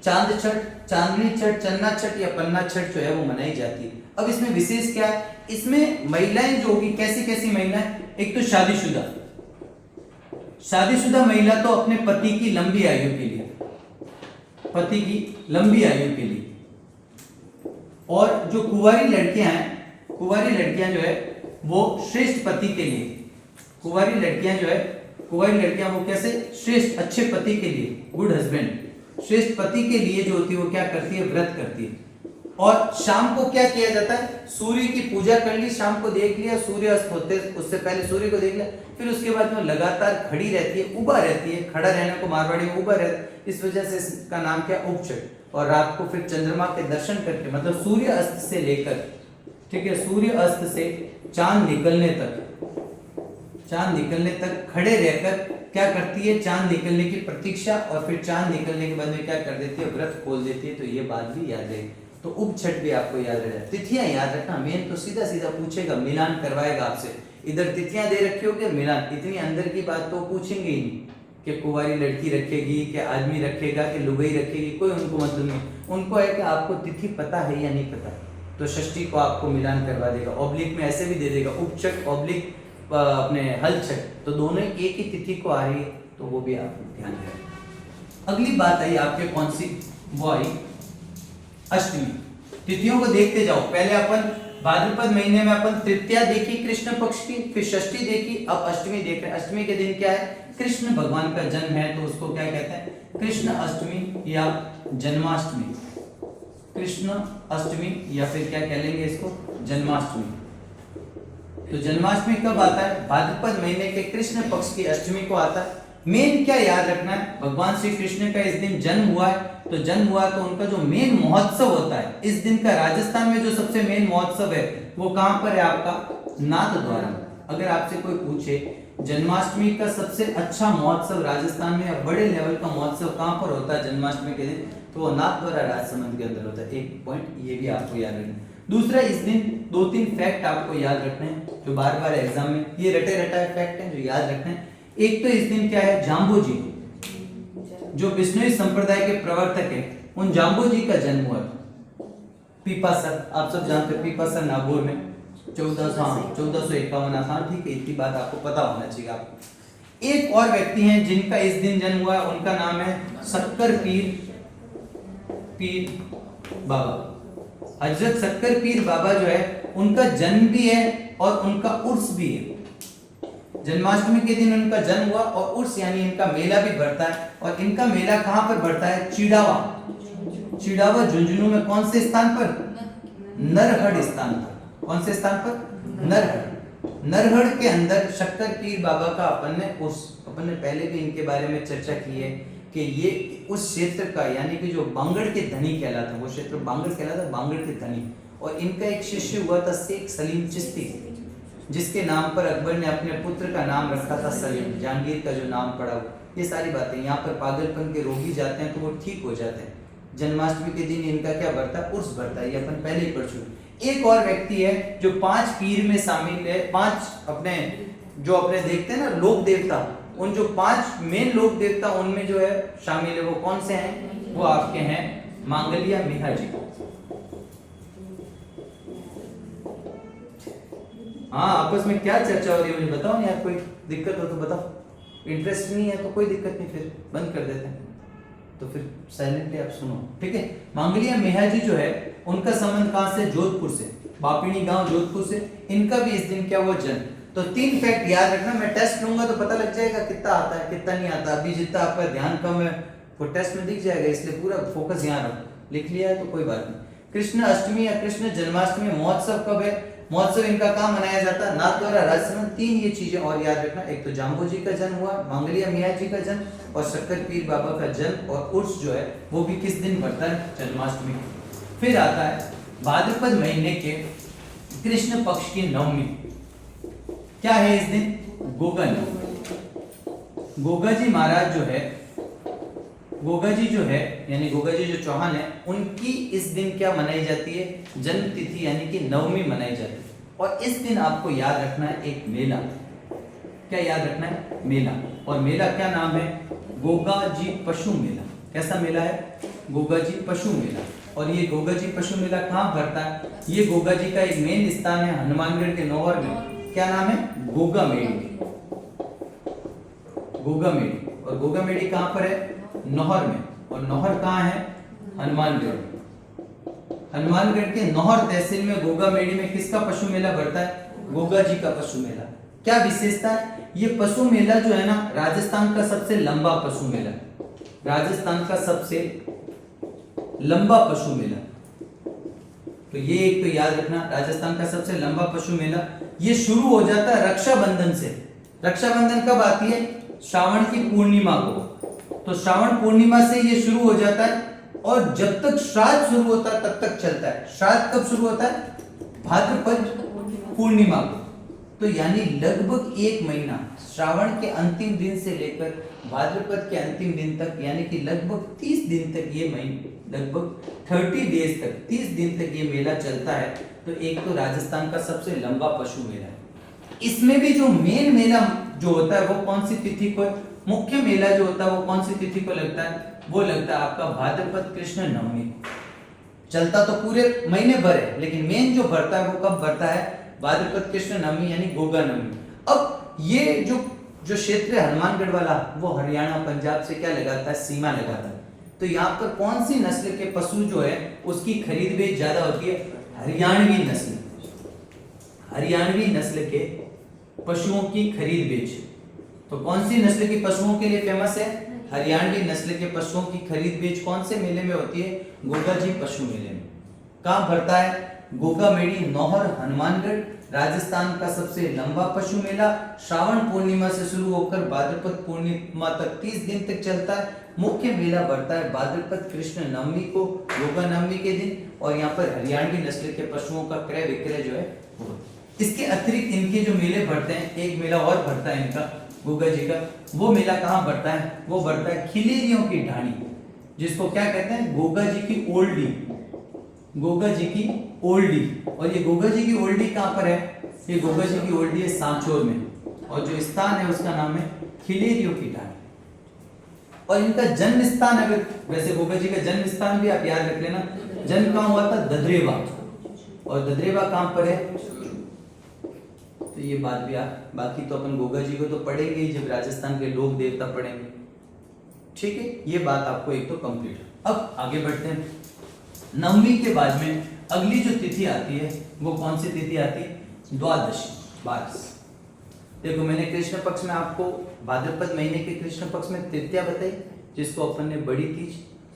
चांद छठ, चांदनी छठ, चन्ना छठ या पन्ना छठ जो है वो मनाई जाती है। अब इसमें विशेष क्या है, इसमें महिलाएं जो होगी, कैसी कैसी महिलाएं, एक तो शादीशुदा, शादीशुदा महिला तो अपने पति की लंबी आयु के लिए, पति की लंबी आयु के लिए। और जो कुंवारी लड़कियां हैं, कुंवारी लड़कियां जो है वो श्रेष्ठ पति के लिए, कुंवारी लड़कियां जो है, कुंवारी लड़कियां वो कैसे, श्रेष्ठ अच्छे पति के लिए, गुड हस्बैंड, श्रेष्ठ पति के लिए जो होती है वो क्या करती है, व्रत करती है। और शाम को क्या किया जाता है, सूर्य की पूजा कर ली, शाम को देख लिया, सूर्य अस्त होते उससे पहले सूर्य को देख लिया, फिर उसके बाद में लगातार खड़ी रहती है, उबा रहती है, खड़ा रहने को मारवाड़ी में उबा रहता है, इस वजह से इसका नाम क्या, उब छठ। और रात को फिर चंद्रमा के दर्शन करके, मतलब सूर्य अस्त से लेकर, ठीक है, सूर्य अस्त से चांद निकलने तक, चांद निकलने तक खड़े रहकर क्या करती है, चांद निकलने की प्रतीक्षा, और फिर चांद निकलने के बाद में क्या कर देती है, व्रत खोल देती है। तो ये बात भी याद है। तो उब छठ भी आपको याद रहेगा। तिथियां याद रखना, मेन तो सीधा सीधा पूछेगा, मिलान करवाएगा आपसे, इधर तिथियां दे रखी होगी, मिलान, इतनी अंदर की बात तो पूछेंगे ही नहीं कि कुंवारी लड़की रखेगी, कि आदमी रखेगा, कि लुगाई रखेगी, कोई उनको मतलब नहीं। उनको है कि आपको तिथि पता है या नहीं पता, तो षष्ठी को आपको मिलान करवा देगा। ऑब्लिक में ऐसे भी दे देगा, उब छठ ऑब्लिक अपने हल छठ, तो दोनों एक ही तिथि को आ रही है, तो वो भी आप ध्यान रखें। अगली बात आई आपके कौन सी, वो आई अष्टमी। तिथियों को देखते जाओ, पहले अपन भाद्रपद महीने में अपन तृतीया देखी कृष्ण पक्ष की, फिर षष्ठी देखी, अब अष्टमी देख रहे हैं। अष्टमी के दिन क्या है, कृष्ण भगवान का जन्म है, तो उसको क्या कहते हैं, कृष्ण अष्टमी या जन्माष्टमी, कृष्ण अष्टमी या फिर क्या कह लेंगे इसको, जन्माष्टमी। तो जन्माष्टमी कब आता है, भाद्रपद महीने के कृष्ण पक्ष की अष्टमी को आता है। मेन क्या याद रखना है, भगवान श्री कृष्ण का इस दिन जन्म हुआ है, तो जन्म हुआ तो उनका जो मेन महोत्सव होता है इस दिन का, राजस्थान में जो सबसे मेन महोत्सव है वो कहां पर है आपका, नाथ द्वारा। अगर आपसे कोई पूछे जन्माष्टमी का सबसे अच्छा महोत्सव राजस्थान में या बड़े लेवल का महोत्सव कहां पर होता है जन्माष्टमी के दिन, तो वो नाथ द्वारा राजसमंद के अंदर होता है। एक पॉइंट ये भी आपको याद रखना है। दूसरा, इस दिन 2-3 फैक्ट आपको याद रखने हैं जो बार बार एग्जाम में ये रटे रटाए फैक्ट हैं जो याद रखने हैं। एक तो इस दिन क्या है, जाम्बू जी जो बिश्नोई संप्रदाय के प्रवर्तक है, उन जाम्बू जी का जन्म हुआ था। पीपासर, आप सब जानते हैं पीपासर नागौर में 1451 आसान, ठीक है, इतनी बात आपको पता होना चाहिए आपको। एक और व्यक्ति हैं जिनका इस दिन जन्म हुआ, उनका नाम है शक्कर पीर बाबा। हजरत शक्कर पीर बाबा जो है उनका जन्म भी है और उनका उर्स भी है। जन्माष्टमी के दिन उनका जन्म हुआ और उर्स यानी इनका मेला भी बढ़ता है। और इनका मेला कहां पर बढ़ता है, चिड़ावा झुंझुनू में। कौन से स्थान पर, नरहड़ स्थान पर। कौन से स्थान पर, नरहड़ के अंदर शक्कर पीर बाबा का अपन ने पहले भी इनके बारे में चर्चा की है कि ये उस क्षेत्र का यानी कि जो बांगड़ के धनी कहलाता है, वो क्षेत्र बांगड़ कहलाता है, बांगड़ के धनी। और इनका एक शिष्य हुआ था शेख सलीम चिश्ती, जिसके नाम पर अकबर ने अपने पुत्र का नाम रखा था सलीम, जहांगीर का जो नाम पड़ा। ये सारी बातें, यहाँ पर पागलपन के रोगी जाते हैं तो वो ठीक हो जाते हैं। जन्माष्टमी के दिन इनका क्या बढ़ता है, उर्स बढ़ता है, ये अपन पहले ही पढ़ चुके। एक और व्यक्ति है जो 5 पीर में शामिल है, 5 अपने देखते हैं ना लोक देवता, उन जो 5 मेन लोक देवता उनमें जो है शामिल है, वो कौन से हैं, वो आपके हैं मांगलिया मेहा जी। हाँ, आपस में क्या चर्चा हो रही है मुझे बताओ ना यार, कोई दिक्कत हो तो बताओ। इंटरेस्ट नहीं है तो कोई दिक्कत नहीं, फिर बंद कर देते हैं, तो फिर साइलेंटली आप सुनो, ठीक है। मांगलिया मेहा जी जो है उनका संबंध कहां से, जोधपुर से, बापिनी गांव जोधपुर से। इनका भी इस दिन क्या हुआ, जन्म। तो 3 फैक्ट याद रखना, मैं टेस्ट लूंगा तो पता लग जाएगा कितना आता है कितना नहीं आता। अभी जितना आपका ध्यान कम है वो टेस्ट में दिख जाएगा, इसलिए पूरा फोकस यहाँ रखो। लिख लिया है तो कोई बात नहीं। कृष्ण अष्टमी या कृष्ण जन्माष्टमी महोत्सव कब है, महोत्सव इनका कहाँ मनाया जाता है, नाथ द्वारा राजसमंद। 3 ये चीजें और याद रखना, एक तो जाम्बू जी का जन्म हुआ, मांगलिया मियाँ जी का जन्म और शक्कर पीर बाबा का जन्म। और उर्स जो है वो भी किस दिन पड़ता है, जन्माष्टमी। फिर आता है भाद्रपद महीने के कृष्ण पक्ष की नवमी। क्या है इस दिन, गोगा नवमी। गोगा जी महाराज जो है, गोगा जी जो है यानी गोगा जी जो चौहान है, उनकी इस दिन क्या मनाई जाती है, जन्म तिथि यानी कि नवमी मनाई जाती है। और इस दिन आपको याद रखना है एक मेला, क्या याद रखना है, मेला। और मेला क्या नाम है, गोगा जी पशु मेला। कैसा मेला है, गोगा जी पशु मेला। और ये गोगा जी पशु मेला कहाँ भरता है, ये गोगा जी का एक मेन स्थान है हनुमानगढ़ के नौहर में। क्या नाम है, गोगा मेड़ी। गोगा मेड़ी, और गोगा मेड़ी कहाँ पर है, नौहर में। और नौहर कहाँ है, हनुमानगढ़। हनुमानगढ़ के नौहर तहसील में गोगा मेड़ी में किसका पशु मेला भरता है, गोगा जी का पशु मेला। क्या विशेषता है, ये पशु मेला जो है ना राजस्थान का सबसे लंबा पशु मेला, राजस्थान का सबसे लंबा पशु मेला। तो ये एक तो याद रखना, राजस्थान का सबसे लंबा पशु मेला। ये शुरू हो जाता है रक्षाबंधन से। रक्षाबंधन कब आती है, श्रावण की पूर्णिमा को। तो श्रावण पूर्णिमा से ये शुरू हो जाता है और जब तक श्राद्ध शुरू होता है तब तक चलता है। श्राद्ध कब शुरू होता है, भाद्रपद पूर्णिमा को। तो यानी लगभग 1 महीना, श्रावण के अंतिम दिन से लेकर भाद्रपद के अंतिम दिन तक, यानी कि लगभग 30 दिन तक ये महीने, लगभग 30 डेज तक, 30 दिन तक ये मेला चलता है। तो एक तो राजस्थान का सबसे लंबा पशु मेला है। इसमें भी जो मेन मेला जो होता है वो कौन सी तिथि को, मुख्य मेला जो होता है वो कौन सी तिथि को लगता है, वो लगता है आपका भाद्रपद कृष्ण नवमी को। चलता तो पूरे महीने भर है, लेकिन मेन जो भरता है वो कब भरता है, भाद्रपद कृष्ण नवमी यानी गोगा नवमी। अब ये जो क्षेत्र है हनुमानगढ़ वाला, वो हरियाणा पंजाब से क्या लगाता है, सीमा लगाता है। तो यहाँ पर कौन सी नस्ल के पशु जो है उसकी खरीद बेच ज्यादा होती है, हरियाणवी नस्ल। हरियाणवी नस्ल के पशुओं की खरीद बेच। तो कौन सी नस्ल के पशुओं के लिए फेमस है, हरियाणवी नस्ल के पशुओं की खरीद बेच कौन से मेले में होती है, गोगा जी पशु मेले में। कहाँ भरता है, गोगा मेड़ी, नौहर, हनुमानगढ़। राजस्थान का सबसे लंबा पशु मेला श्रावण पूर्णिमा से शुरू होकर भाद्रपद पूर्णिमा तक 30 दिन तक चलता है। मुख्य मेला बढ़ता है भाद्रपद कृष्ण नवमी को, गोगा नवमी के दिन, और यहाँ पर हरियाणवी नस्ल के पशुओं का क्रय विक्रय जो है वो। इसके अतिरिक्त इनके जो मेले बढ़ते हैं, एक मेला और बढ़ता है इनका गोगा जी का। वो मेला कहाँ बढ़ता है? वो बढ़ता है खिलेरियों की ढाणी, जिसको क्या कहते हैं? गोगा जी की ओल्डी, गोगा जी की ओल्डी। और ये गोगा जी की ओल्डी कहाँ पर है? ये गोगा जी की ओल्डी है सांचौर में, और जो स्थान है उसका नाम है खिलेरियों की ढाणी। और इनका जन्म स्थान, अगर वैसे गोगा जी का जन्म स्थान भी आप याद रख लेना, जन्म कहाँ हुआ था? ददरेवा। और ददरेवा कहाँ पर है? तो ये बात भी आप, बाकी तो अपन गोगा जी को तो पढ़ेंगे ही जब राजस्थान के लोक देवता पढ़ेंगे, ठीक है। ये बात आपको एक तो कंप्लीट है। अब आगे बढ़ते हैं। नवमी के बाद में अगली जो तिथि आती है वो कौन सी तिथि आती है? द्वादशी, 12। देखो मैंने कृष्ण पक्ष में आपको भाद्रपद महीने के कृष्ण पक्ष में तृतीया बताई, जिसको अपन ने बड़ी तीज,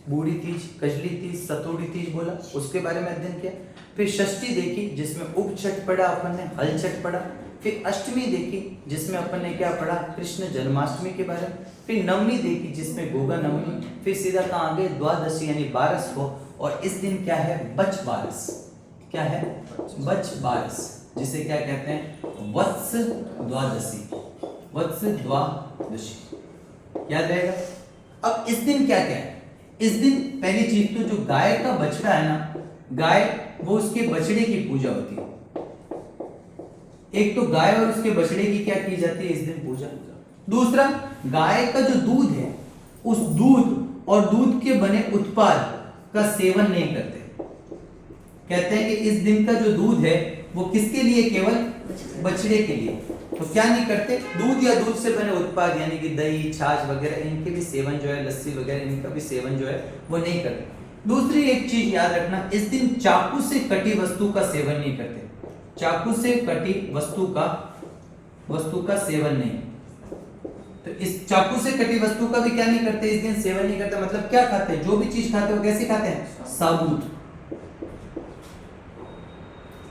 बूढ़ी तीज, कजली तीज, सतोड़ी तीज बोला, उसके बारे में अध्ययन किया। फिर षष्ठी देखी जिसमें उप छठ पढ़ा अपन ने, हल छठ पढ़ा। फिर अष्टमी देखी जिसमें अपन ने क्या पढ़ा? कृष्ण जन्माष्टमी के बारे में। फिर नवमी देखी जिसमें गोगा नवमी। फिर सीधा कहाँ आगे? द्वादशी यानी 12 को। और इस दिन क्या है? बच बारस। क्या है? बच बारस, जिसे क्या कहते हैं? वत्स द्वादशी, वत्स द्वादशी, याद रहेगा। अब इस दिन क्या क्या है? इस दिन पहली चीज तो जो गाय का बछड़ा है ना, गाय, वो उसके बछड़े की पूजा होती है। एक तो गाय और उसके बछड़े की क्या की जाती है इस दिन? पूजा। दूसरा, गाय का जो दूध है, उस दूध और दूध के बने उत्पाद का सेवन नहीं करते। कहते हैं कि इस दिन का जो दूध है वो किसके लिए? केवल बछड़े के लिए। तो क्या नहीं करते? दूध या दूध से बने उत्पाद यानी कि दही, छाछ वगैरह, इनके भी सेवन जो है, लस्सी वगैरह, इनका भी सेवन जो है वो नहीं करते। दूसरी एक चीज याद रखना, इस दिन चाकू से कटी वस्तु का सेवन नहीं करते। चाकू से कटी वस्तु का सेवन नहीं। तो इस चाकू से कटी वस्तु का भी क्या नहीं करते? इस दिन सेवन नहीं करते। मतलब क्या खाते हैं? जो भी चीज खाते हो कैसे खाते हैं? साबुत।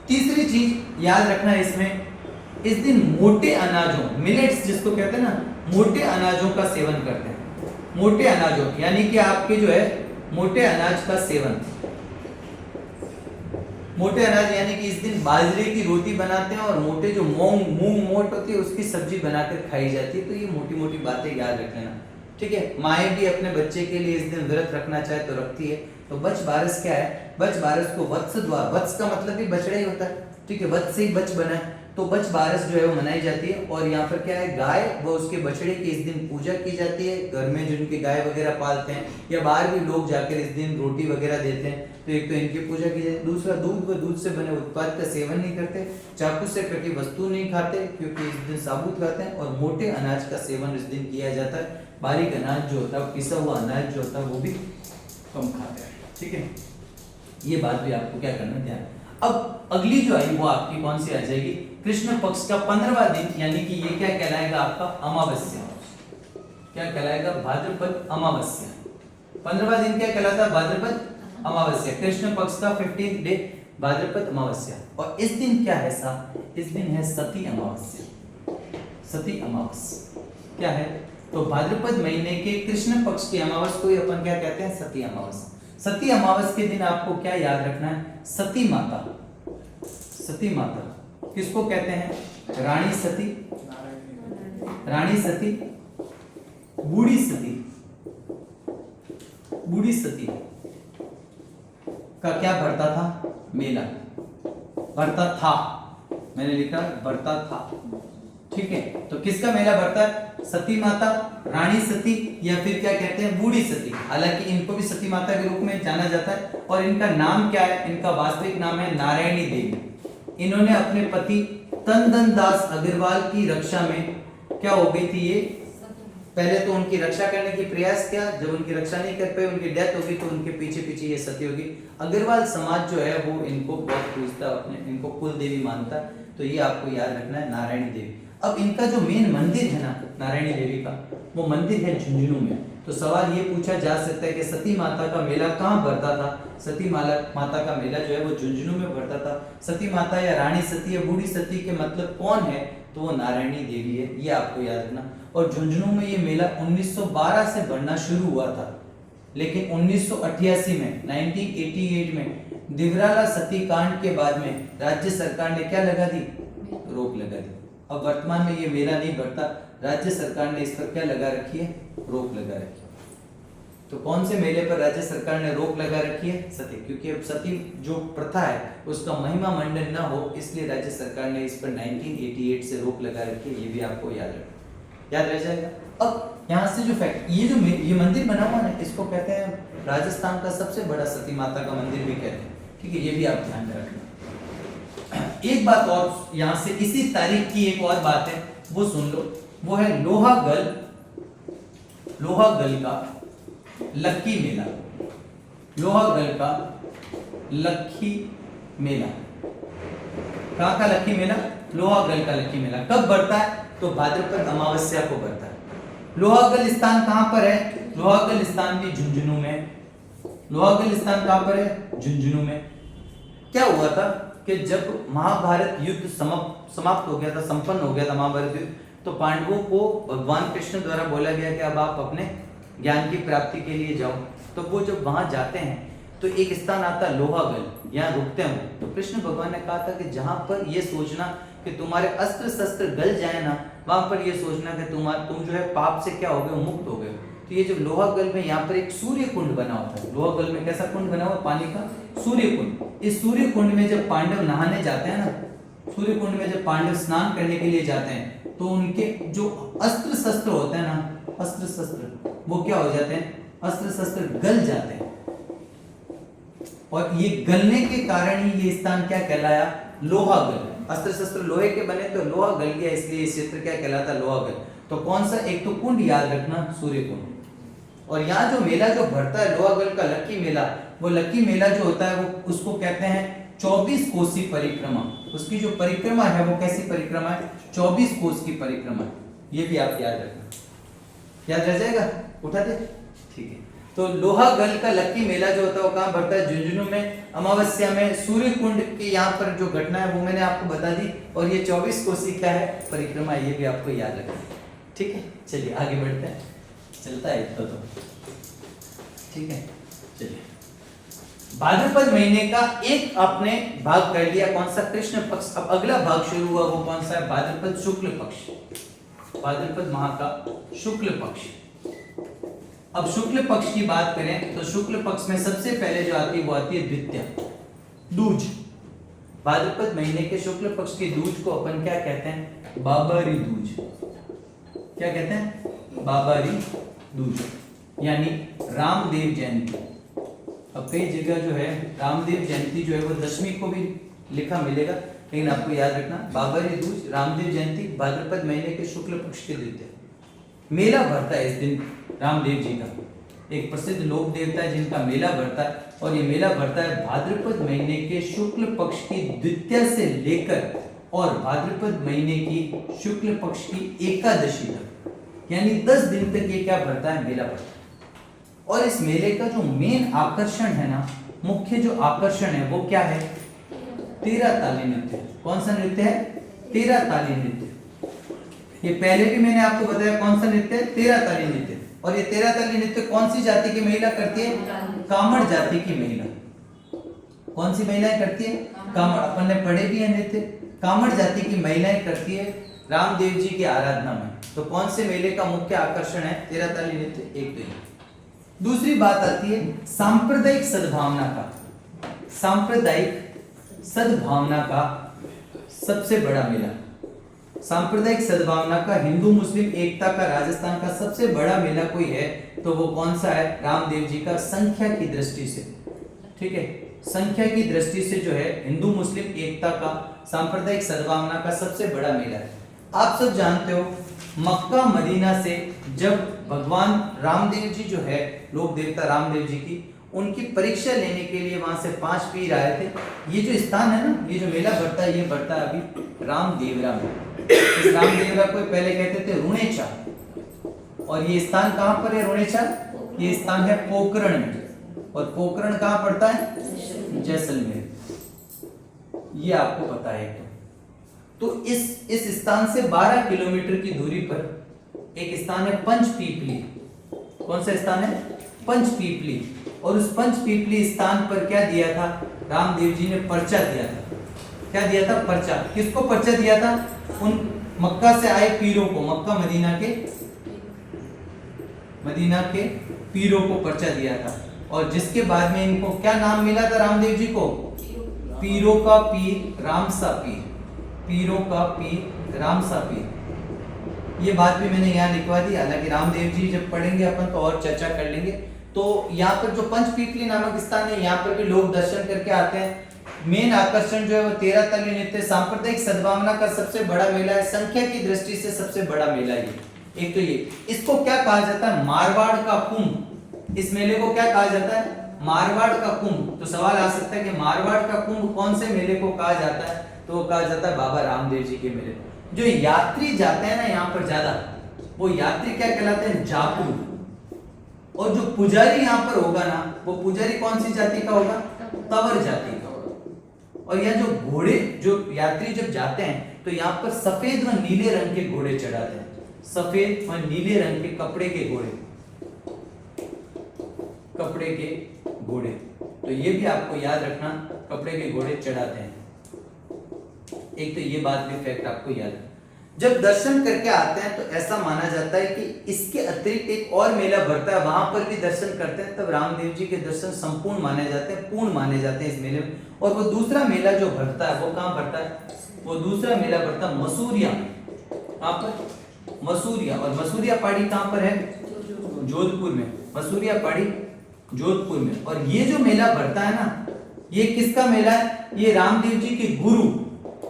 तीसरी चीज याद रखना इसमें, इस दिन मोटे अनाजों, मिलेट्स जिसको कहते हैं ना, मोटे अनाजों का सेवन करते हैं। मोटे अनाजों यानी कि आपके जो है मोटे अनाज का सेवन। मोटे अनाज यानी कि इस दिन बाजरे की रोटी बनाते हैं और मोटे जो मूंग मोट होती है उसकी सब्जी बनाकर खाई जाती है। तो ये मोटी मोटी बातें याद रख लेना, ठीक है। माएँ भी अपने बच्चे के लिए इस दिन व्रत रखना चाहे तो रखती है। तो बच बारस क्या है? बच बारस को वत्स द्वार, वत्स का मतलब भी बछड़ा ही होता है, ठीक है, वत्स से ही बच बना है। तो बच बारस जो है वो मनाई जाती है। और यहाँ पर क्या है? गाय व उसके बछड़े की इस दिन पूजा की जाती है। घर में जिनके गाय वगैरह पालते हैं या बाहर भी लोग जाकर इस दिन रोटी वगैरह देते हैं, तो एक तो इनकी पूजा की जाती है। दूसरा, दूध व दूध से बने उत्पाद का सेवन नहीं करते। चाकू से कटी वस्तु नहीं खाते क्योंकि इस दिन साबुत खाते हैं। और मोटे अनाज का सेवन इस दिन किया जाता है। बारीक अनाज जो होता है, पिसा हुआ अनाज जो होता है, वो भी कम खाते हैं, ठीक है। ये बात भी आपको क्या करना है? ध्यान। अब अगली जो आई वो आपकी कौन सी आ जाएगी? कृष्ण पक्ष का 15वां दिन, यानी कि ये क्या कहलाएगा? आपका अमावस्या। क्या कहलाएगा? भाद्रपद अमावस्या। 15वां दिन क्या कहलाता है? भाद्रपद अमावस्या। कृष्ण पक्ष का 15th डे भाद्रपद अमावस्या। और इस दिन क्या है साहब? इस दिन है सती अमावस्या। सती अमावस्या क्या है? तो भाद्रपद महीने के कृष्ण पक्ष की अमावस्या को ही अपन क्या कहते हैं? सती अमावस्या। सती अमावस्या के दिन आपको क्या याद रखना है? सती माता। सती माता किसको कहते हैं? रानी सती, रानी सती, बूढ़ी सती। बूढ़ी सती का क्या बढ़ता था? मेला बढ़ता था, मैंने लिखा बढ़ता था, ठीक है। तो किसका मेला बढ़ता है? सती माता, रानी सती, या फिर क्या कहते हैं? बूढ़ी सती। हालांकि इनको भी सती माता के रूप में जाना जाता है। और इनका नाम क्या है? इनका वास्तविक नाम है नारायणी देवी। इन्होंने अपने पति तंदन दास अग्रवाल की रक्षा में क्या हो गई थी? ये पहले तो उनकी रक्षा करने की प्रयास किया, जब उनकी रक्षा नहीं कर पाए, उनकी डेथ होगी, तो उनके पीछे पीछे ये सती होगी। अग्रवाल समाज जो है वो इनको बहुत पूजता, अपने इनको कुल देवी मानता है। तो ये आपको याद रखना है, नारायणी देवी। अब इनका जो मेन मंदिर है ना नारायणी देवी का, वो मंदिर है झुंझुनू में। तो सवाल ये पूछा जा सकता है कि सती माता का मेला कहाँ भरता था? सती माता का मेला जो है वो झुंझुनू में भरता था। सती माता या रानी सती या बूढ़ी सती के मतलब कौन है? तो वो नारायणी देवी है, ये आपको याद रखना। और झुंझुनू में ये मेला 1912 से भरना शुरू हुआ था, लेकिन 1988 में 1988 में दिवराला सती कांड के बाद में राज्य सरकार ने क्या लगा दी? रोक लगा दी। अब वर्तमान में ये मेला नहीं भरता, राज्य सरकार ने इस पर क्या लगा रखी है? रोक लगा रखी है। तो कौन से मेले पर राज्य सरकार ने रोक लगा रखी है? सती, क्योंकि अब सती जो प्रथा है उसका महिमा मंडन न हो, इसलिए राज्य सरकार ने इस पर 1988 से रोक लगा रखी है। ये भी आपको याद रखना, याद रह जाएगा। अब यहाँ से जो फैक्ट, ये मंदिर बना हुआ है, इसको कहते हैं राजस्थान का सबसे बड़ा सती माता का मंदिर भी कहते हैं, ठीक है, ये भी आप ध्यान में रखना। एक बात और यहाँ से इसी तारीख की एक और बात है, वो सुन लो, वो है लोहागल का लक्की मेला। लोहागल का लक्की मेला, कहाँ का लक्की मेला? लोहागल का लक्की मेला कब बढ़ता है? तो भाद्रपद अमावस्या को बढ़ता है। लोहागल स्थान कहाँ पर है? लोहागल स्थान भी झुंझुनू में। लोहागल स्थान कहाँ पर है? झुंझुनू में। क्या हुआ था कि जब महाभारत युद्ध समाप्त हो गया था, संपन्न हो गया था महाभारत युद्ध, तो पांडवों को भगवान कृष्ण द्वारा बोला गया कि अब आप अपने ज्ञान की प्राप्ति के लिए जाओ। तो वो जब वहां जाते हैं तो एक स्थान आता है लोहागल, यहाँ रुकते हैं। तो कृष्ण भगवान ने कहा था कि जहां पर ये सोचना कि तुम्हारे अस्त्र शस्त्र गल जाए ना, वहां पर ये सोचना कि तुम जो है पाप से क्या हो गए, मुक्त हो गए। तो ये जो लोहागल में यहाँ पर एक सूर्य कुंड बना होता है। लोहागल में कैसा कुंड बना हुआ? पानी का सूर्य कुंड। इस सूर्य कुंड में जब पांडव नहाने जाते हैं ना, सूर्य कुंड में जब पांडव स्नान करने के लिए जाते हैं, तो उनके जो अस्त्र शस्त्र होते हैं ना, अस्त्र शस्त्र वो क्या हो जाते हैं? अस्त्र शस्त्र गल जाते हैं। और ये गलने के कारण ही ये स्थान क्या कहलाया? लोहागल। अस्त्र शस्त्र लोहे के बने तो लोहा गल गया, इसलिए इस क्षेत्र क्या कहलाता? लोहागल। तो कौन सा? एक तो कुंड याद रखना, सूर्य कुंड। और यहाँ जो मेला जो भरता है लोहागल का लक्की मेला, वो लक्की मेला जो होता है वो उसको कहते हैं 24 कोसी परिक्रमा। उसकी जो परिक्रमा है वो कैसी परिक्रमा है? 24 कोस की परिक्रमा। ये भी आप याद रखना, याद रह जाएगा। उठा दे, ठीक है। तो लोहागल का लक्की मेला जो होता है वो कहाँ भरता है? झुंझुनू में, अमावस्या में। सूर्य कुंड के यहाँ पर जो घटना है वो मैंने आपको बता दी। और ये 24 कोसी क्या है? परिक्रमा। ये भी आपको याद रखना, ठीक है। चलिए आगे बढ़ते हैं, चलता है इतना तो, ठीक है। चलिए, भाद्रपद महीने का एक आपने भाग कर लिया, कौन सा? कृष्ण पक्ष। अब अगला भाग शुरू हुआ, वो कौन सा है? भाद्रपद शुक्ल पक्ष। भाद्रपद माह का शुक्ल पक्ष। अब शुक्ल पक्ष की बात करें तो शुक्ल पक्ष में सबसे पहले जो आती है वो आती है द्वितीया, दूज। भाद्रपद महीने के शुक्ल पक्ष की दूज को अपन क्या कहते हैं? बाबारी दूज। क्या कहते हैं? बाबारी दूज, यानी रामदेव जयंती। अब कई जगह जो है रामदेव जयंती जो है वो दशमी को भी लिखा मिलेगा, लेकिन आपको याद रखना बाबारी दूज, रामदेव जयंती भाद्रपद महीने के शुक्ल पक्ष के द्वितीया। मेला भरता है इस दिन रामदेव जी का, एक प्रसिद्ध लोक देवता है जिनका मेला भरता है। और ये मेला भरता है भाद्रपद महीने के शुक्ल पक्ष की द्वितीया से लेकर और भाद्रपद महीने की शुक्ल पक्ष की एकादशी तक, यानी 10 दिन तक ये क्या भरता है? मेला भरता है। और इस मेले का जो मेन आकर्षण है ना, मुख्य जो आकर्षण है वो क्या है? 13 ताली नृत्य। कौन सा नृत्य है? 13 ताली नृत्य। ये पहले भी मैंने आपको बताया कौन सा नृत्य है? 13 ताली नृत्य। और ये 13 ताली नृत्य कौन सी जाति की महिला करती है? कामड़ जाति की महिला। कौन सी महिलाएं करती है? कामड़। अपन ने पढ़े भी है नृत्य, कामड़ जाति की महिलाएं करती है रामदेव जी की आराधना में। तो कौन से मेले का मुख्य आकर्षण है? 13 ताली नृत्य। एक तो ये। दूसरी बात आती है सांप्रदायिक सद्भावना का। सांप्रदायिक सद्भावना का सबसे बड़ा मेला, सांप्रदायिक सद्भावना का, हिंदू मुस्लिम एकता का राजस्थान का सबसे बड़ा मेला कोई है तो वो कौन सा है? रामदेव जी का। संख्या की दृष्टि से, ठीक है, संख्या की दृष्टि से जो है हिंदू मुस्लिम एकता का, सांप्रदायिक सद्भावना का सबसे बड़ा मेला है। आप सब जानते हो मक्का मदीना से जब भगवान रामदेव जी जो है, लोक देवता रामदेव जी की, उनकी परीक्षा लेने के लिए वहां से 5 पीर आए थे। ये जो स्थान है ना, ये जो मेला भरता है, ये भरता है अभी रामदेवरा में। इस रामदेवरा को पहले कहते थे रुणेचा। और ये स्थान कहाँ पर है रुणेचा? ये स्थान है पोखरण में। और पोखरण कहाँ पड़ता है? जैसलमेर। ये आपको पता है। तो इस स्थान से 12 किलोमीटर की दूरी पर एक स्थान है पंचपीपली। कौन सा स्थान है? पंचपीपली। और उस पंचपीपली स्थान पर क्या दिया था? रामदेव जी ने पर्चा दिया था। क्या दिया था? पर्चा। किसको पर्चा दिया था? उन मक्का से आए पीरों को, मक्का मदीना के पीरों को पर्चा दिया था। और जिसके बाद में इनको क्या नाम मिला था रामदेव जी को? पीरों का पीर, रामसा पीर। पीरों का पीर, रामसा पीर। ये बात भी मैंने यहाँ लिखवा दी। हालांकि रामदेव जी जब पढ़ेंगे अपन तो और चर्चा कर लेंगे। तो यहाँ पर जो पंचपीपली नामक स्थान है, यहाँ पर भी लोग दर्शन करके आते हैं। मेन आकर्षण जो है वो 13 तली नृत्य सांप्रदायिक सद्भावना का सबसे बड़ा मेला है। संख्या की दृष्टि से सबसे बड़ा मेला है। एक तो ये, इसको क्या कहा जाता है? मारवाड़ का कुंभ। इस मेले को क्या कहा जाता है? मारवाड़ का कुंभ। तो सवाल आ सकता है कि मारवाड़ का कुंभ कौन से मेले को कहा जाता है? तो वो कहा जाता है बाबा रामदेव जी के मेले। जो यात्री जाते हैं ना यहाँ पर ज्यादा, वो यात्री क्या कहलाते हैं? जातरू। और जो पुजारी यहाँ पर होगा ना, वो पुजारी कौन सी जाति का होगा? तवर जाति का होगा। और यहाँ जो घोड़े, जो यात्री जब जाते हैं तो यहाँ पर सफेद व नीले रंग के घोड़े चढ़ाते हैं। सफेद व नीले रंग के कपड़े के घोड़े, कपड़े के घोड़े। तो ये भी आपको याद रखना, कपड़े के घोड़े चढ़ाते हैं। एक तो ये बात भी फैक्ट आपको याद है। जब दर्शन करके आते हैं तो ऐसा माना जाता है कि इसके अतिरिक्त एक और मेला भरता है, वहां पर भी दर्शन करते हैं, तब रामदेव जी के दर्शन संपूर्ण माने जाते हैं, पूर्ण माने जाते हैं इस मेले में। और वो दूसरा मेला जो भरता है वो कहाँ भरता है? वो दूसरा मेला भरता है मसूरिया। कहाँ पर? मसूरिया। और मसूरिया पहाड़ी कहाँ पर है? जोधपुर में। मसूरिया पहाड़ी जोधपुर में। और ये जो मेला भरता है ना, ये किसका मेला है? ये रामदेव जी के गुरु,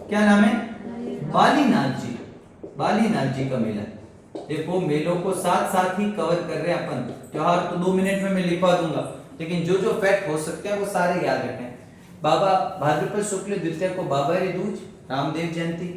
क्या नाम है? बालीनाथ जी। बालीनाथ जी का मेला। देखो मेलों को साथ साथ ही कवर कर रहे हैं अपन। त्योहार तो 2 मिनट में मैं लिखवा दूंगा, लेकिन जो जो फैक्ट हो सकते हैं वो सारे याद रखें। बाबा भाद्रपद शुक्ल द्वितीया को बाबा रे दूज, रामदेव जयंती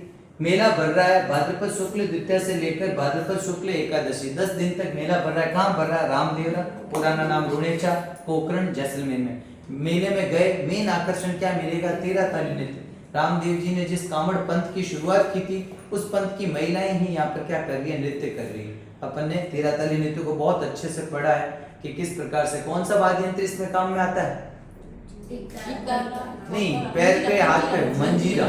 मेला भर रहा है। भाद्रपद शुक्ल द्वितीया से लेकर भाद्रपद शुक्ल एकादशी 10 दिन तक मेला भर रहा है। कहाँ भर रहा है? रामदेवरा, पुराना नाम रुणेचा, पोखरण, जैसलमेर में। मेले में गए, मेन आकर्षण क्या मिलेगा? 13 ताली नृत्य। रामदेव जी ने जिस कांवड़ पंथ की शुरुआत की थी, उस पंथ की महिलाएं ही यहाँ पर क्या कर रही है? नृत्य कर रही है। अपन ने 13 ताली नृत्य को बहुत अच्छे से पढ़ा है कि किस प्रकार से, कौन सा वाद्य यंत्र इसमें काम में आता है? नहीं, पैर पे, हाथ पे, मंजीरा।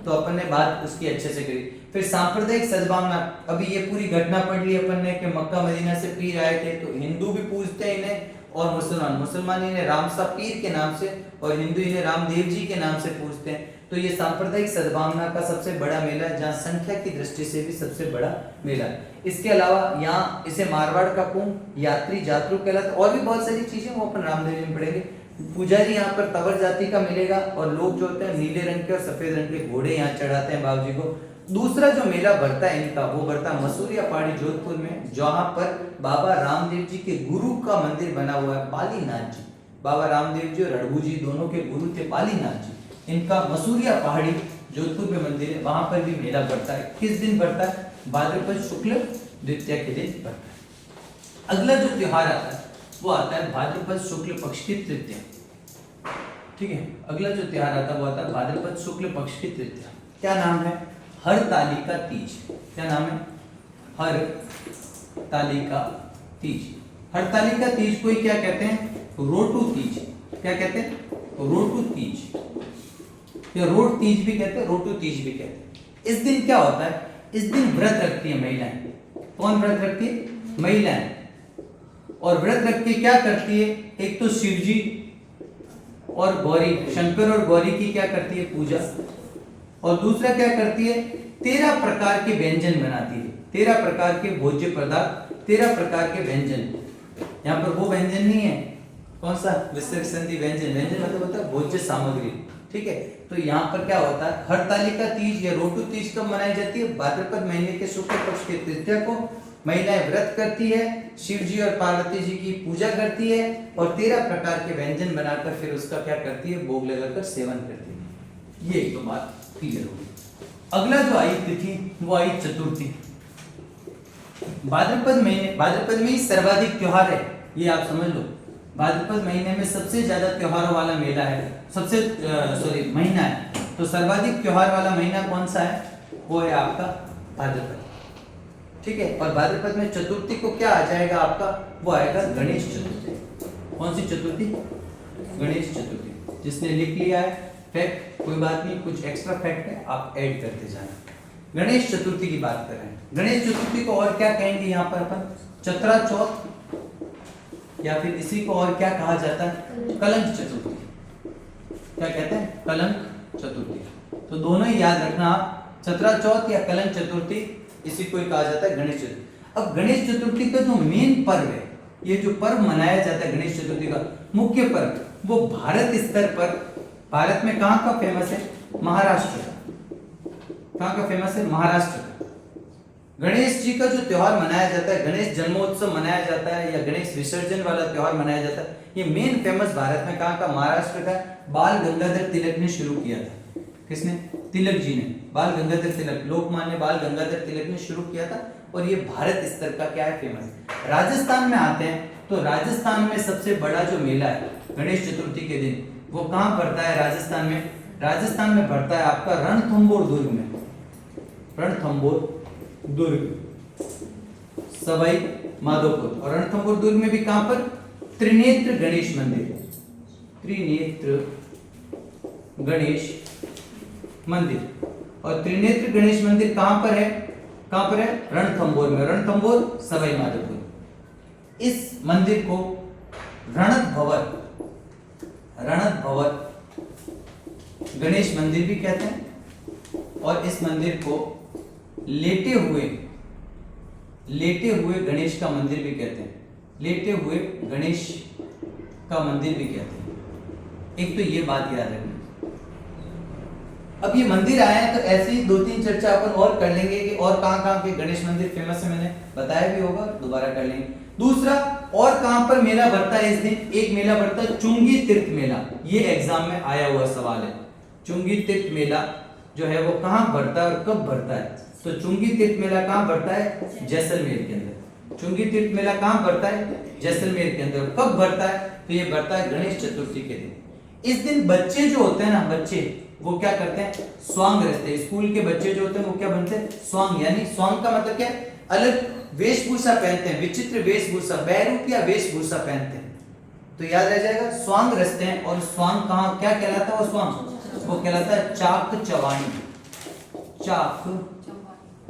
तो अपन ने बात उसकी अच्छे से करी। फिर सांप्रदायिक सद्भावना, अभी ये पूरी घटना पढ़ ली अपन ने कि मक्का मदीना से पीर आए थे। तो हिंदू भी पूजते हैं इन्हें और मुसलमान इन्हें रामसा पीर के नाम से और हिंदू इन्हें रामदेव जी के नाम से पूजते हैं। तो ये सांप्रदायिक सद्भावना का सबसे बड़ा मेला है, जहाँ संख्या की दृष्टि से भी सबसे बड़ा मेला है। इसके अलावा यहाँ इसे मारवाड़ का कुंभ, यात्री जातरू कहलाता है। और भी बहुत सारी चीजें वो अपन रामदेव जी में पढ़ेंगे। पुजारी यहाँ पर तवर जाति का मिलेगा और लोग जो होते हैं नीले रंग के और सफेद रंग के घोड़े यहाँ चढ़ाते हैं बाबू जी को। दूसरा जो मेला भरता है इनका, वो भरता है मसूरिया पहाड़ी जोधपुर में, जहाँ पर बाबा रामदेव जी के गुरु का मंदिर बना हुआ है, बालीनाथ जी। बाबा रामदेव जी और रघु जी दोनों के गुरु थे बालीनाथ जी। इनका मसूरिया पहाड़ी जोधपुर में मंदिर है, वहां पर भी मेला भरता है। किस दिन भरता है? भाद्रपद शुक्ल द्वितीया के दिन भरता है। अगला जो त्योहार आता है वो आता है भाद्रपद शुक्ल पक्ष की तृतीया। ठीक है, अगला जो त्योहार आता है वो आता है भाद्रपद शुक्ल पक्ष की तृतीया। क्या नाम है? हरतालिका तीज। क्या नाम है? हरतालिका तीज। हरतालिका तीज को ही क्या कहते हैं? रोटू तीज। क्या कहते हैं? रोटू तीज या रोट तीज भी कहते हैं, रोटू तीज भी कहते हैं। इस दिन क्या होता है? इस दिन व्रत रखती है महिलाएं। कौन व्रत रखती है? महिलाएं। और व्रत रख के क्या करती है? एक तो शिव जी और गौरी, शंकर और गौरी की क्या करती है? पूजा। और दूसरा क्या करती है? 13 प्रकार के व्यंजन बनाती है। 13 प्रकार के भोज्य पदार्थ, 13 प्रकार के व्यंजन। यहाँ पर वो व्यंजन नहीं है, कौन सा? विसर्ग संधि व्यंजन। व्यंजन मतलब होता है भोज्य सामग्री। ठीक है, तो यहाँ पर क्या होता है? हरतालिका तीज या रोटू तीज कब मनाई जाती है? भाद्रपद महीने के शुक्ल पक्ष के तृतीया को महिलाएं व्रत करती है, शिव जी और पार्वती जी की पूजा करती है और 13 प्रकार के व्यंजन बनाकर फिर उसका क्या करती है? भोग लगाकर सेवन करती है। ये एक तो बात क्लियर होगी। अगला जो आई तिथि वो आई चतुर्थी। भाद्रपद में ही सर्वाधिक त्योहार है, ये आप समझ लो। भाद्रपद महीने में सबसे ज्यादा त्योहारों वाला मेला है, महीना है। तो सर्वाधिक त्योहार वाला महीना कौन सा है? वो है आपका भाद्रपद। ठीक है, और भाद्रपद में चतुर्थी को क्या आ जाएगा आपका? वो आएगा गणेश चतुर्थी। कौन सी चतुर्थी? गणेश चतुर्थी। जिसने लिख लिया है फैक्ट, कोई बात नहीं, कुछ एक्स्ट्रा फैक्ट है आप ऐड करते जाना। गणेश चतुर्थी की बात कर रहे हैं। गणेश चतुर्थी को और क्या कहेंगे यहाँ पर अपन? चतरा चौथ, या फिर इसी को और क्या कहा जाता है? कलंक चतुर्थी। क्या कहते हैं? कलंक चतुर्थी। तो दोनों ही याद रखना आप, चतरा चौथ या कलंक चतुर्थी, इसी को ही कहा जाता है गणेश चतुर्थी। अब गणेश चतुर्थी का जो मेन पर्व है, ये जो पर्व मनाया जाता है गणेश चतुर्थी का मुख्य पर्व, वो भारत स्तर पर, भारत में कहाँ का फेमस है? महाराष्ट्र का। कहाँ का फेमस है? महाराष्ट्र का। गणेश जी का जो त्योहार मनाया जाता है, गणेश जन्मोत्सव मनाया जाता है या गणेश विसर्जन वाला त्योहार मनाया जाता है, ये मेन फेमस भारत में कहाँ का? महाराष्ट्र का। बाल गंगाधर तिलक ने शुरू किया था। किसने? तिलक जी ने। बाल गंगाधर तिलक, लोकमान्य बाल गंगाधर तिलक ने शुरू किया था, और ये भारत स्तर का क्या है? फेमस। राजस्थान में आते हैं तो राजस्थान में सबसे बड़ा जो मेला है गणेश चतुर्थी के दिन, वो कहाँ पड़ता है? राजस्थान में। राजस्थान में पड़ता है आपका रणथंभौर दुर्ग में। रणथंभौर दुर्ग, सवाई माधोपुर। और रणथंभौर दुर्ग में भी कहां पर? त्रिनेत्र गणेश मंदिर। त्रिनेत्र गणेश मंदिर। और त्रिनेत्र गणेश मंदिर कहां पर है? कहां पर है? रणथंभौर में। रणथंभौर, सवाई माधोपुर। इस मंदिर को रणत भवर गणेश मंदिर भी कहते हैं, और इस मंदिर को लेटे हुए गणेश का मंदिर भी कहते हैं। लेटे हुए गणेश का मंदिर भी कहते हैं। एक तो ये बात याद रखना। अब ये मंदिर आए हैं तो ऐसे ही दो तीन चर्चा अपन और कर लेंगे कि और कहां के गणेश मंदिर फेमस है, मैंने बताया भी होगा, दोबारा कर लेंगे। दूसरा, और कहां पर मेला भरता है इस दिन? एक मेला भरता है चुंगी तीर्थ मेला। ये एग्जाम में आया हुआ सवाल है। चुंगी तीर्थ मेला जो है वो कहां भरता है और कब भरता है? तो चुंगी तीर्थ मेला कहां भरता है? जैसलमेर के अंदर। चुंगी तीर्थ मेला कहां भरता है? जैसलमेर के अंदर। कब भरता है? तो ये भरता है गणेश चतुर्थी के दिन। इस दिन बच्चे जो होते हैं ना, बच्चे वो क्या करते हैं? स्वांग रचते हैं। स्कूल के बच्चे जो होते हैं वो क्या बनते हैं? स्वांग। यानी स्वांग का मतलब क्या है? अलग वेशभूषा पहनते हैं, विचित्र वेशभूषा, बैरूपिया वेशभूषा पहनते हैं। तो याद रह जाएगा, स्वांग रचते हैं। और स्वांग कहां क्या कहलाता है? वो स्वांग, वो कहलाता है चाक चवाणी। चाक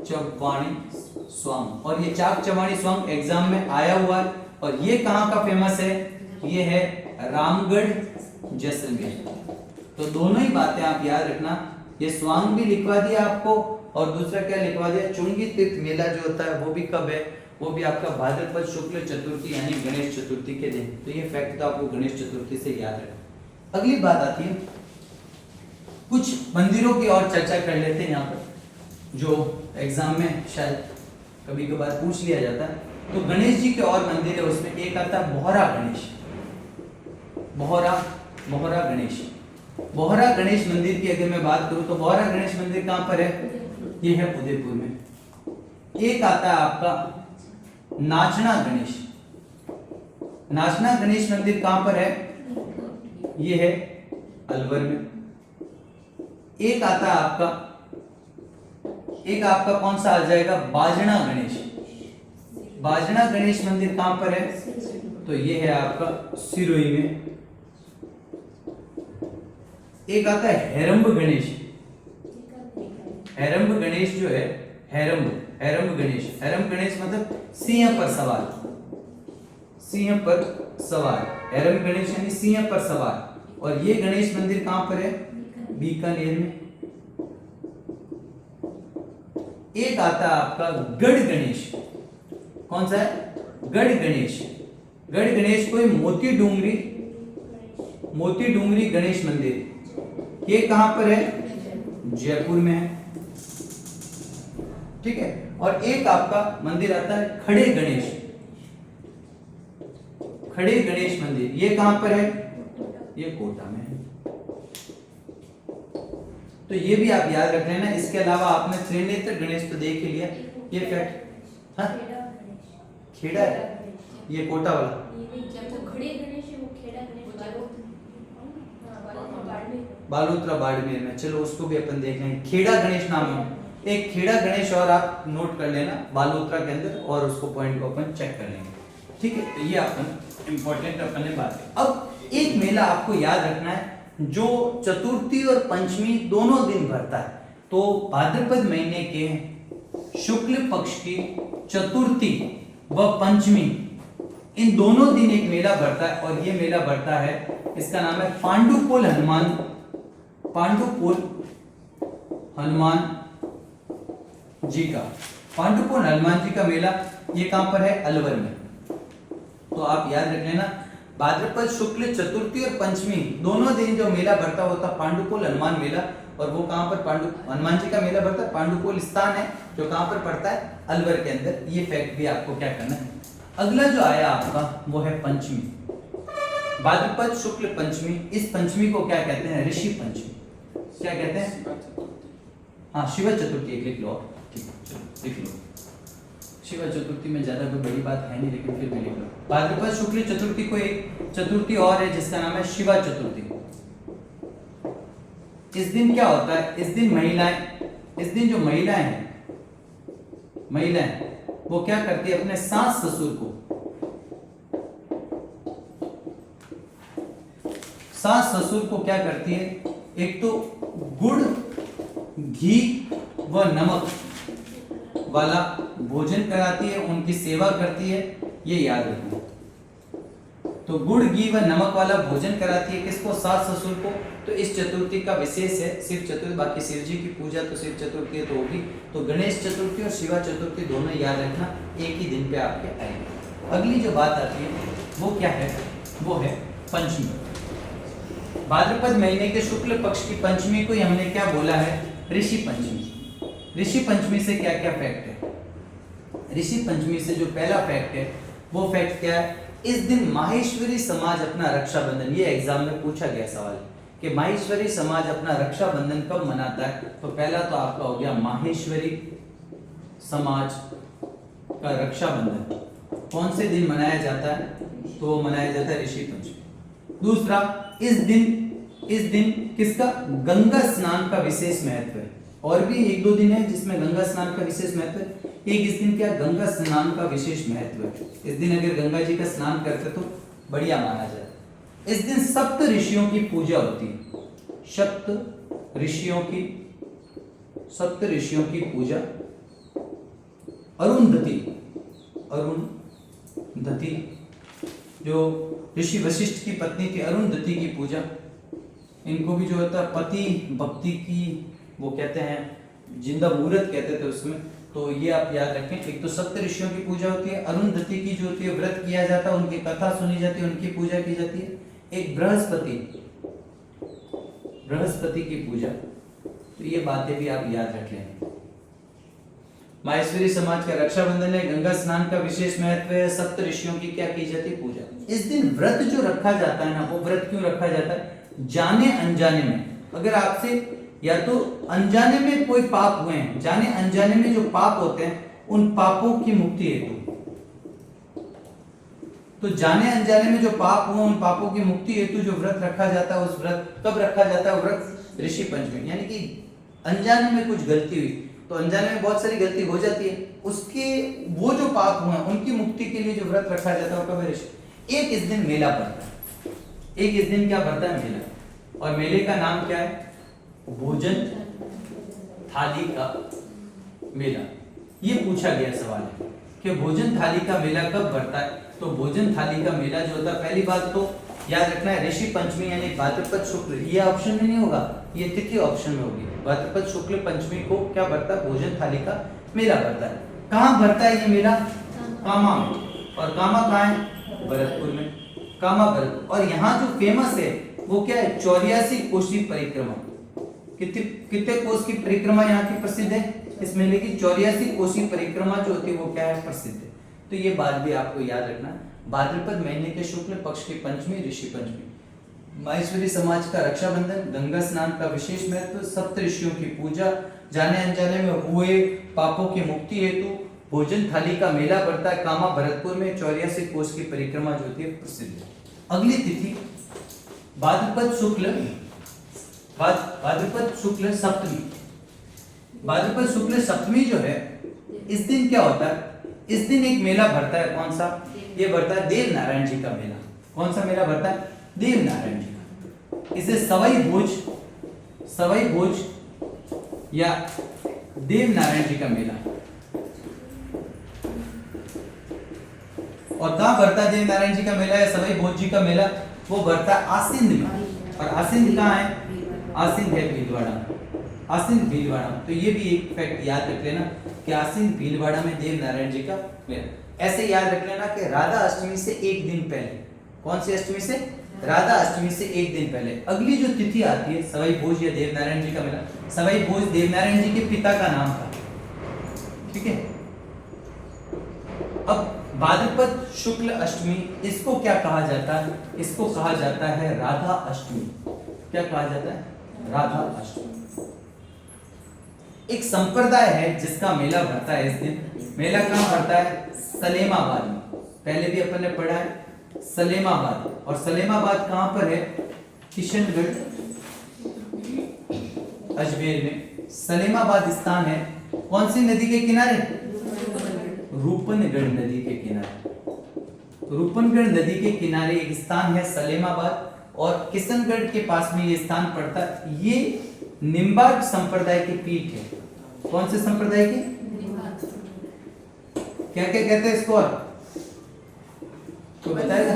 चवाणी स्वांग। और ये चाक चवाणी स्वांग एग्जाम में आया हुआ है। और ये कहां का फेमस है? ये है रामगढ़, जैसलमेर। तो दोनों ही बातें आप याद रखना। ये स्वांग भी लिखवा दिया आपको, और दूसरा क्या लिखवा दिया? चुंगी तीर्थ मेला जो होता है वो भी कब है? वो भी आपका भाद्रपद शुक्ल चतुर्थी यानी गणेश चतुर्थी के दिन। तो ये फैक्ट तो आपको गणेश चतुर्थी से याद रखना। अगली बात आती है, कुछ मंदिरों की और चर्चा कर लेते हैं यहाँ पर, जो एग्जाम में शायद कभी कभार पूछ लिया जाता है। तो गणेश जी के और मंदिर है, उसमें एक आता है बोहरा गणेश। बोहरा गणेश। बोहरा गणेश मंदिर की अगर मैं बात करूं तो बोहरा गणेश मंदिर कहां पर है? ये है उदयपुर में। एक आता है आपका नाचना गणेश। नाचना गणेश मंदिर कहां पर है? ये है अलवर में। एक आता है आपका कौन सा आ जाएगा? बाजना गणेश। बाजना गणेश मंदिर कहां पर है? तो ये है आपका सिरोही में। एक आता है हेरंब गणेश। हेरंब गणेश जो है, हेरंब गणेश मतलब सिंह पर सवार। सिंह पर सवार हेरंब गणेश यानी सिंह पर सवार। और ये गणेश मंदिर कहां पर है? बीकानेर में। एक आता है आपका गढ़ गणेश। कौन सा है? गढ़ गणेश। गढ़ गणेश कोई मोती डूंगरी गणेश मंदिर। ये कहां पर है? जयपुर में है। ठीक है। और एक आपका मंदिर आता है खड़े गणेश मंदिर। ये कहां पर है? ये कोटा में है। तो ये भी आप याद रख लेना। इसके अलावा आपने त्रिनेत्र गणेश तो देख ही लिया, ये फैक्ट। हाँ खेड़ा है, ये कोटा वाला बालोतरा बाड़मेर में, चलो उसको भी अपन देख लेंगे। खेड़ा गणेश नाम है एक, खेड़ा गणेश और आप नोट कर लेना बालोतरा के अंदर, और उसको पॉइंट को अपन चेक कर लेंगे, ठीक है। तो ये अपन इंपॉर्टेंट अपन ने बात है। अब एक मेला आपको याद रखना है जो चतुर्थी और पंचमी दोनों दिन भरता है। तो भाद्रपद महीने के शुक्ल पक्ष की चतुर्थी व पंचमी, इन दोनों दिन एक मेला भरता है, और ये मेला भरता है, इसका नाम है पांडुपोल हनुमान जी का। पांडुपोल हनुमान जी का मेला ये कहां पर है? अलवर में। तो आप याद रख लेना भाद्रपद शुक्ल चतुर्थी और पंचमी दोनों दिन जो मेला भरता होता पांडुपोल हनुमान मेला, और वो कहां पर हनुमान जी का मेला भरता है, पांडुपोल स्थान है जो कहां पर पड़ता है? अलवर के अंदर। ये फैक्ट भी आपको क्या करना है। अगला जो आया आपका वो है पंचमी, भाद्रपद शुक्ल पंचमी। इस पंचमी को क्या कहते हैं? ऋषि पंचमी। क्या कहते हैं? हाँ शिव चतुर्थी, एक लिख लो, ठीक है चलो लिख लो। शिव चतुर्थी में ज्यादा कोई बड़ी बात है नहीं, लेकिन फिर भी लिख लो। भाद्रपद शुक्ल चतुर्थी को एक चतुर्थी और है जिसका नाम है शिवा चतुर्थी। इस दिन क्या होता है? इस दिन जो महिलाएं हैं वो क्या करती है? अपने सास ससुर को क्या करती है? एक तो गुड़ घी व नमक वाला भोजन कराती है, उनकी सेवा करती है, ये याद रखना। तो गुड़ घी व नमक वाला भोजन कराती है किसको? सास ससुर को। तो इस चतुर्थी का विशेष है शिव चतुर्थी, बाकी शिव जी की पूजा तो शिव चतुर्थी है तो होगी। तो गणेश चतुर्थी और शिवा चतुर्थी दोनों याद रखना, एक ही दिन पे आपके आएंगे। अगली जो बात आती है वो क्या है? वो है पंचमी। भाद्रपद महीने के शुक्ल पक्ष की पंचमी को हमने क्या बोला है? ऋषि पंचमी। ऋषि पंचमी से क्या क्या फैक्ट है? ऋषि पंचमी से जो पहला फैक्ट है वो फैक्ट क्या है? इस दिन माहेश्वरी समाज अपना रक्षाबंधन, ये एग्जाम में पूछा गया सवाल कि माहेश्वरी समाज अपना रक्षाबंधन कब मनाता है? तो पहला तो आपका हो गया माहेश्वरी समाज का रक्षाबंधन कौन से दिन मनाया जाता है? तो वो मनाया जाता है ऋषि पंचमी। दूसरा, इस दिन किसका? गंगा स्नान का विशेष महत्व है। और भी एक दो दिन है जिसमें गंगा स्नान का विशेष महत्व है। एक इस दिन क्या? गंगा स्नान का विशेष महत्व है। इस दिन अगर गंगा जी का स्नान करते तो बढ़िया माना जाए। इस दिन सप्त ऋषियों की पूजा होती है। सप्त ऋषियों की पूजा। अरुंधति जो ऋषि वशिष्ठ की पत्नी थी, अरुंधति की पूजा। इनको भी जो होता है पति भक्ति की वो कहते हैं, जिंदा मुहूर्त कहते थे उसमें। तो ये आप याद रखें। एक तो सप्त ऋषियों की पूजा होती है, अरुंधति की जो होती है व्रत किया जाता है, उनकी कथा सुनी जाती है, उनकी पूजा की जाती है। एक बृहस्पति की पूजा। तो ये बातें भी आप याद रख लें। माहेश्वरी समाज का रक्षाबंधन है, गंगा स्नान का विशेष महत्व है, सप्त ऋषियों की क्या की जाती है? पूजा। इस दिन व्रत जो रखा जाता है ना, वो व्रत क्यों रखा जाता है? जाने अनजाने में, अगर आपसे या तो अनजाने में कोई पाप हुए हैं, जाने अनजाने में जो पाप होते हैं उन पापों की मुक्ति हेतु। तो जाने अनजाने में जो पाप हुए उन पापों की मुक्ति हेतु जो व्रत रखा जाता है, उस व्रत कब रखा जाता है? व्रत ऋषि पंचमी। यानी कि अनजाने में कुछ गलती हुई, तो अनजाने में बहुत सारी गलती हो जाती है, उसके वो जो पाप हुए उनकी मुक्ति के लिए जो व्रत रखा जाता है वो कब है? ऋषि। एक इस दिन मेला पड़ता है, एक इस दिन क्या पड़ता है? मेला। और मेले का नाम क्या है? भोजन थाली का मेला। ये पूछा गया सवाल है कि भोजन थाली का मेला कब पड़ता है? तो भोजन थाली का मेला जो होता है, पहली बात तो याद रखना है ऋषि पंचमी यानी भाद्रपद शुक्ल, ये ऑप्शन में नहीं होगा, ये तिथि ऑप्शन में होगी। भाद्रपद शुक्ल पंचमी को क्या पड़ता है? भोजन थाली का मेला पड़ता है। कहाँ भरता है ये मेला? कामा में। और कामा कहाँ है? भरतपुर में। कामा भरतपुर। और यहाँ जो फेमस है वो क्या है? 84 कोसी परिक्रमा। कितने कोस की परिक्रमा यहाँ की प्रसिद्ध है? इस मेले की 84 कोसी परिक्रमा जो होती है वो क्या है? प्रसिद्ध है। तो ये बात भी आपको याद रखना। भाद्रपद महीने के शुक्ल पक्ष की पंचमी ऋषि पंचमी। माहेश्वरी समाज का रक्षाबंधन, गंगा स्नान का विशेष महत्व, सप्त ऋषियों की पूजा, जाने अनजाने में हुए पापों की मुक्ति हेतु भोजन थाली का मेला पड़ता है कामा भरतपुर में, 84 कोस की परिक्रमा जो होती है प्रसिद्ध है। अगली तिथि भाद्रपद शुक्ल सप्तमी। भाद्रपद शुक्ल सप्तमी जो है, इस दिन क्या होता है? इस दिन एक मेला भरता है। कौन सा? ये भरता है देव नारायण जी का मेला। कौन सा मेला भरता है? देव नारायण जी का। इसे सवाई भोज या देव नारायण जी का मेला। और कहां भरता है देव नारायण जी का मेला या सवाई भोज जी का मेला? वो भरता है आसिंद में। और आसिंद कहाँ है? आसिंद है भीलवाड़ा। आसिंद भीलवाड़ा। तो ये भी एक फैक्ट याद रख लेना कि आसिंद भीलवाड़ा में देव नारायण जी का मेला। ऐसे याद रख लेना कि राधा अष्टमी से एक दिन पहले, कौन सी अष्टमी से? राधा अष्टमी से एक दिन पहले अगली जो तिथि आती है सवाई भोज या देव नारायण जी का मेला। सवाई भोज देव नारायण जी के पिता का नाम था। ठीक है। अब भाद्रपद शुक्ल अष्टमी, इसको क्या कहा जाता है? इसको कहा जाता है राधा अष्टमी। क्या कहा जाता है? राधा अष्टमी। एक संप्रदाय है जिसका मेला भरता है इस दिन। मेला कहां भरता है? सलेमाबाद में। पहले भी अपन ने पढ़ा है सलेमाबाद। और सलेमाबाद कहां पर है? किशनगढ़ अजमेर में सलेमाबाद स्थान है। कौन सी नदी के किनारे? रूपनगढ़ नदी के किनारे। रूपनगढ़ नदी के किनारे एक स्थान है सलेमाबाद, और किशनगढ़ के पास में ये स्थान पड़ता है। ये निम्बार्क संप्रदाय की पीठ है। कौन से संप्रदाय की? क्या क्या कहते हैं इसको? और तो बताएगा?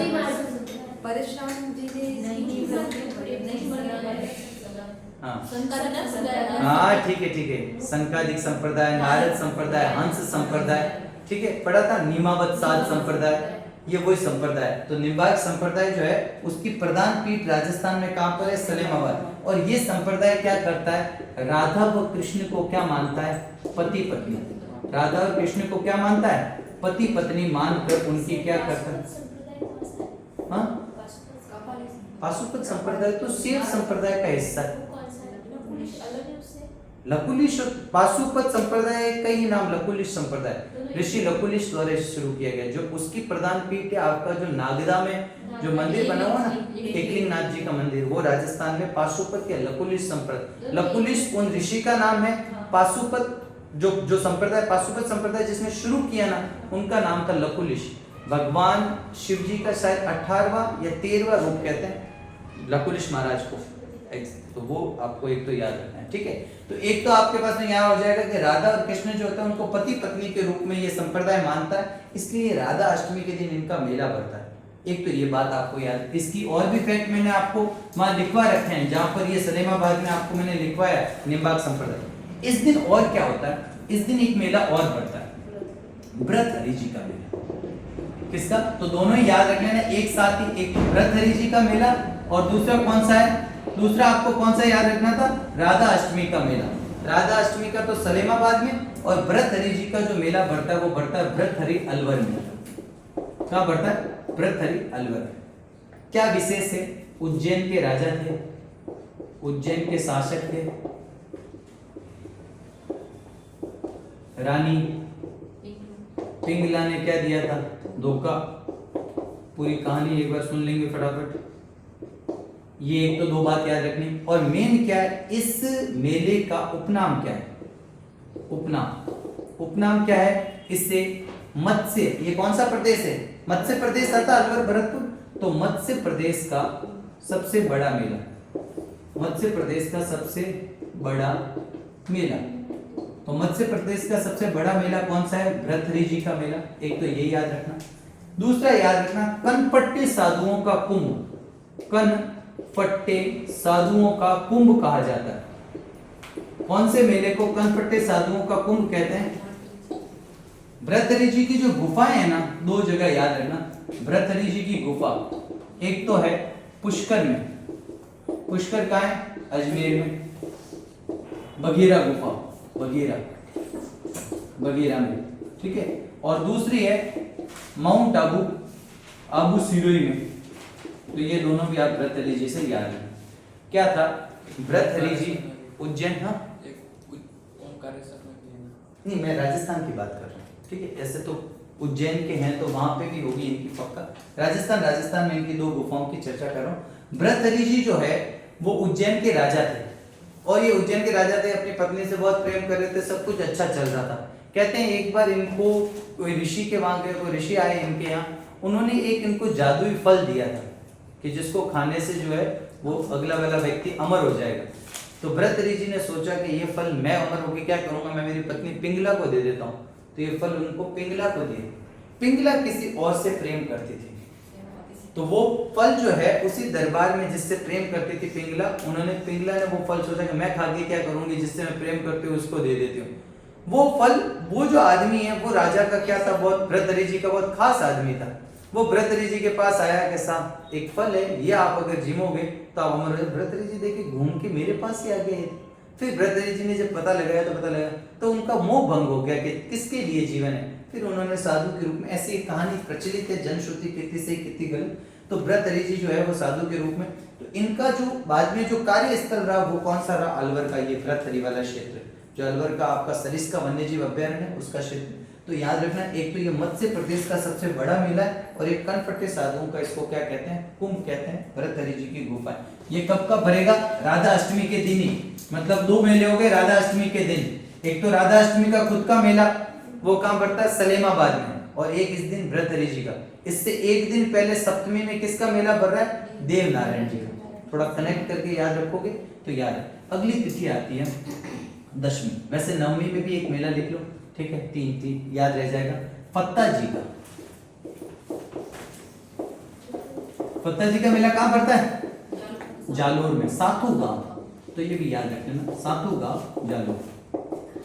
परशुराम जी ने हाँ ठीक है। संकादिक संप्रदाय, नारद संप्रदाय, हंस संप्रदाय, ठीक है पढ़ा था। नीमावत साध संप्रदाय, ये वही संप्रदाय। तो निम्बार्क संप्रदाय जो है उसकी प्रधान पीठ राजस्थान में कहां पर है? सलेमाबाद। और ये संप्रदाय क्या करता है? राधा व कृष्ण को क्या मानता है? पति पत्नी। राधा और कृष्ण को क्या मानता है? पति पत्नी मानकर उनकी क्या करता है? हाँ, पाशुपत संप्रदाय तो शिव संप्रदाय का हिस्सा है। लकुलिश पाशुपत संप्रदाय का ही नाम लकुलिश संप्रदाय ऋषि लकुलिश द्वारा शुरू किया गया। जो उसकी प्रधान पीठ है आपका जो नागदा में जो मंदिर बना हुआ ना, एकलिंगनाथ जी का मंदिर, वो राजस्थान में पाशुपत या लकुलिश संप्रदाय। लकुलिश उन ऋषि का नाम है। पाशुपत जो संप्रदाय पाशुपत संप्रदाय जिसने शुरू किया ना, उनका नाम था लकुलिश। भगवान शिव जी का शायद 18वां या 13वां रूप कहते हैं लकुलिश महाराज को। तो वो आपको एक तो याद रखना है। ठीक है। तो एक तो आपके पास में यहाँ हो जाएगा कि राधा और कृष्ण जो होता है उनको पति पत्नी के रूप में ये संप्रदाय मानता है, इसलिए राधा अष्टमी के दिन इनका मेला भरता है। एक तो ये बात आपको याद। इसकी और भी फैक्ट मैंने आपको वहां लिखवा रखे हैं, जहां पर ये सलेमाबाद में आपको मैंने लिखवाया निम्बार्क संप्रदाय। इस दिन और क्या होता है? इस दिन एक मेला और बढ़ता है, भृतहरि जी का मेला। किसका? तो दोनों ही याद रख लेना एक साथ ही। एक भृतहरि जी का मेला और दूसरा कौन सा है? दूसरा आपको कौन सा याद रखना था? राधा अष्टमी का मेला। राधा अष्टमी का तो सलेमाबाद में, और भृतहरि जी का जो मेला बढ़ता है वो बढ़ता है भृतहरि अलवर में। कहाँ बढ़ता है? भृतहरि अलवर। क्या विशेष है? उज्जैन के राजा थे, उज्जैन के शासक थे, रानी पिंगला ने क्या दिया था? धोखा। पूरी कहानी एक बार सुन लेंगे फटाफट। ये एक तो दो बात याद रखनी। और मेन क्या है, इस मेले का उपनाम क्या है? उपनाम क्या है? इससे मत्स्य, ये कौन सा प्रदेश है? मत्स्य प्रदेश आता अलवर भरतपुर। तो मत्स्य प्रदेश का सबसे बड़ा मेला, मत्स्य प्रदेश का सबसे बड़ा मेला। तो मत्स्य प्रदेश का सबसे बड़ा मेला कौन सा है? भृतहरि जी का मेला। एक तो ये याद रखना। दूसरा याद रखना कनपट्टे साधुओं का कुंभ। कनपट्टे साधुओं का कुंभ कहा जाता है। कौन से मेले को कनपट्टे साधुओं का कुंभ कहते हैं? भृतहरि जी की जो गुफाएं है ना, दो जगह याद रखना। भृतहरि जी की गुफा एक तो है पुष्कर में, पुष्कर कहाँ है? अजमेर में। बगीरा गुफा, बगीरा में, ठीक है। और दूसरी है माउंट आबू, आबू सिरोही में। तो ये दोनों भी आप भृतहरि जी से याद है। क्या था भृतहरि जी उज्जैन, हाँ नहीं मैं राजस्थान की बात कर रहा हूँ, ठीक है। ऐसे तो उज्जैन के हैं तो वहां पे भी होगी इनकी पक्का। राजस्थान में इनकी दो गुफाओं की चर्चा कर रहा हूँ। भृतहरि जी जो है वो उज्जैन के राजा थे, और ये उज्जैन के राजा थे, अपनी पत्नी से बहुत प्रेम कर रहे थे, सब कुछ अच्छा चल रहा था। कहते हैं एक बार इनको कोई ऋषि के वहां गए, कोई ऋषि आए इनके यहाँ, उन्होंने एक इनको जादुई फल दिया था कि जिसको खाने से जो है वो अगला वाला व्यक्ति अमर हो जाएगा। तो भृतहरि जी ने सोचा कि ये फल मैं अमर होकर क्या करूंगा, मैं मेरी पत्नी पिंगला को दे देता हूँ। तो ये फल उनको पिंगला को दिए। पिंगला किसी और से प्रेम करती थी, तो वो फल जो है उसी दरबार में जिससे प्रेम करती थी पिंगला ने वो फल सोचा कि मैं खा के क्या करूंगी, जिससे मैं प्रेम करती हूँ उसको दे देती हूँ। वो फल, वो जो आदमी है वो राजा का क्या था, बहुत भृतहरि जी का बहुत खास आदमी था। वो भृतहरि जी के पास आया कि साहब एक फल है, ये आप अगर जिमोगे तो आप अमर हो। भृतहरि जी देखे घूम के मेरे पास ही आ गए। फिर भृतहरि जी ने जब पता लगाया तो उनका मोह भंग हो गया कि किसके लिए जीवन है। फिर उन्होंने साधु के रूप में, ऐसी कहानी प्रचलित है, जनश्रुति कितनी से कितनी गलत। तो भृतहरि जी जो है वो साधु के रूप में, तो इनका जो बाद में जो कार्य स्थल रहा वो कौन सा रहा, अलवर का ये भृतहरि वाला क्षेत्र, जो अलवर का आपका सरिस्का वन्यजीव अभ्यारण्य है उसका क्षेत्र। तो याद रखना, एक तो ये मत्स्य प्रदेश का सबसे बड़ा मेला है, और एक कनपट्टे साधुओं का, इसको क्या कहते हैं, कुंभ कहते हैं, भृतहरि जी की गुफा है। ये कब कब भरेगा, राधा अष्टमी के दिन ही, मतलब दो मेले हो गए राधा अष्टमी के दिन। एक तो राधा अष्टमी का खुद का मेला, वो कहाँ पड़ता है, सलेमाबाद में, और एक इस दिन भृतहरि जी का। इससे एक दिन पहले सप्तमी में किसका मेला भर रहा है, देव नारायण जी का। थोड़ा कनेक्ट करके याद रखोगे तो याद है। अगली तिथि आती है दशमी। वैसे नवमी में भी एक मेला लिख लो, ठीक है, तीन याद रह जाएगा। फत्ता जी का, फत्ता जी का मेला कहाँ पड़ता है, जालोर में, सातू गांव। तो ये भी याद रख लेना, सातू गांव जालोर।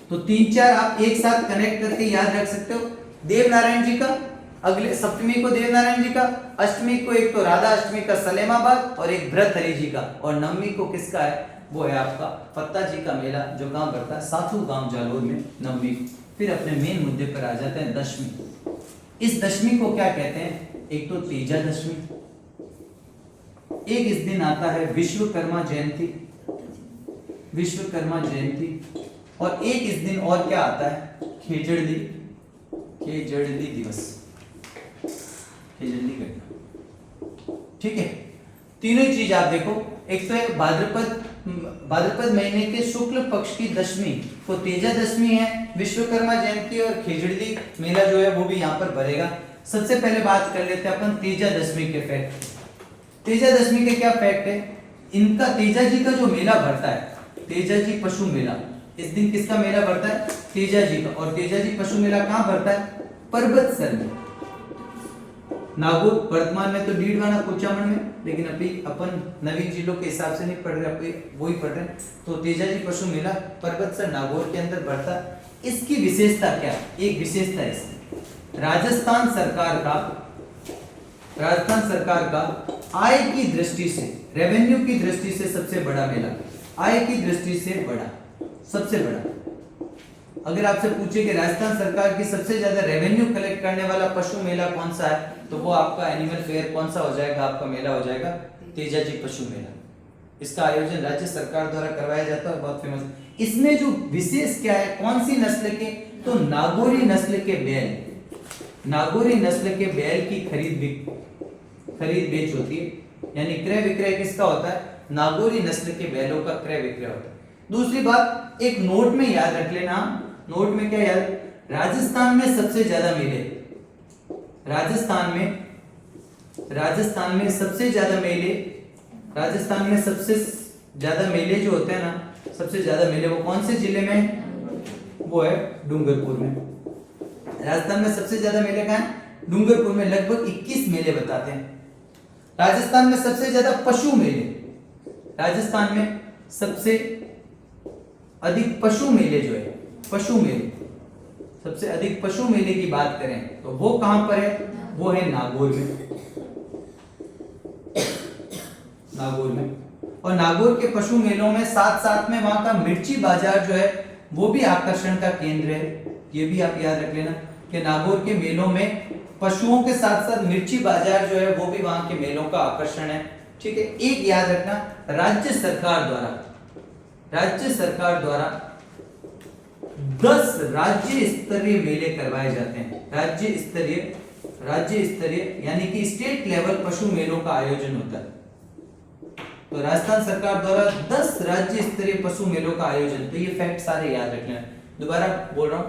तो 3-4 आप एक साथ कनेक्ट करके याद रख सकते हो। देव नारायण जी का, अगले सप्तमी को देव नारायण जी का, अष्टमी को एक तो राधा अष्टमी का सलेमाबाद और एक भृतहरि जी का, और नवमी को किसका है, वो है आपका फत्ता जी का मेला, जो गांव पड़ता है साथू गांव जालोर में नवमी। फिर अपने मेन मुद्दे पर आ जाते हैं दशमी। इस दशमी को क्या कहते हैं, एक तो तेजा दशमी, एक इस दिन आता है विश्वकर्मा जयंती, विश्वकर्मा जयंती, और एक इस दिन और क्या आता है, खेजड़ली, खेजड़ली दिवस, खेजड़ली घटना, ठीक है। तीनों ही चीज आप देखो, एक तो है भाद्रपद महीने के शुक्ल पक्ष की दशमी को तेजा दशमी है, विश्वकर्मा जयंती और खेजड़ली मेला जो है वो भी यहाँ पर भरेगा। सबसे पहले बात कर लेते हैं अपन तेजा दशमी के फैक्ट। तेजा दशमी के क्या फैक्ट है, इनका तेजा जी का जो मेला भरता है, तेजा जी पशु मेला, इस दिन किसका मेला भरता है, तेजा जी का। और तेजा जी पशु मेला कहाँ भरता है, पर्वतसर में, नागौर। वर्तमान में तो डीडवाना कुचामन में, लेकिन अभी अपन नवीन जिलों के हिसाब से नहीं पढ़ रहे, अभी वही पढ़ रहे हैं। तो तेजा जी पशु मेला पर्वतसर नागौर के अंदर बढ़ता है। इसकी विशेषता क्या, एक विशेषता है इसकी, राजस्थान सरकार का आय की दृष्टि से, रेवेन्यू की दृष्टि से सबसे बड़ा मेला, आय की दृष्टि से बड़ा, सबसे बड़ा। अगर आपसे पूछे कि राजस्थान सरकार की सबसे ज्यादा रेवेन्यू कलेक्ट करने वाला पशु मेला कौन सा है, तो वो आपका एनिमल फेयर कौन सा हो जाएगा, आपका मेला हो जाएगा तेजा जी पशु मेला। इसका आयोजन राज्य सरकार द्वारा करवाया जाता है, बहुत फेमस। इसमें जो विशेष क्या है, कौन सी नस्ल के, तो नागौरी नस्ल के बैल, नागौरी नस्ल के बैल की खरीद बेच होती है, यानी क्रय विक्रय किसका होता है, नागौरी नस्ल के बैलों का क्रय विक्रय होता है। दूसरी बात, एक नोट में याद रख लेना, नोट में क्या याद, राजस्थान में सबसे ज्यादा मेले, राजस्थान में सबसे ज्यादा मेले, राजस्थान में सबसे ज्यादा मेले जो होते हैं ना, सबसे ज्यादा मेले वो कौन से जिले में, वो है डूंगरपुर में। राजस्थान में सबसे ज्यादा मेले कहाँ है, डूंगरपुर में, लगभग 21 मेले बताते हैं। राजस्थान में सबसे ज्यादा पशु मेले, राजस्थान में सबसे अधिक पशु मेले जो है, पशु मेले, सबसे अधिक पशु मेले की बात करें तो वो कहां पर है, वो है नागौर में, नागौर में। और नागौर के पशु मेलों में साथ साथ में वहां का मिर्ची बाजार जो है वो भी आकर्षण का केंद्र है, ये भी आप याद रख लेना। कि नागौर के मेलों में पशुओं के साथ साथ मिर्ची बाजार जो है वो भी वहां के मेलों का आकर्षण है। ठीक है, एक याद रखना, राज्य सरकार द्वारा 10 राज्य स्तरीय मेले करवाए जाते हैं। राज्य स्तरीय यानी कि स्टेट लेवल पशु मेलों का आयोजन होता है। तो राजस्थान सरकार द्वारा 10 राज्य स्तरीय पशु मेलों का आयोजन, तो ये फैक्ट सारे याद रखना है। दोबारा बोल रहा हूँ,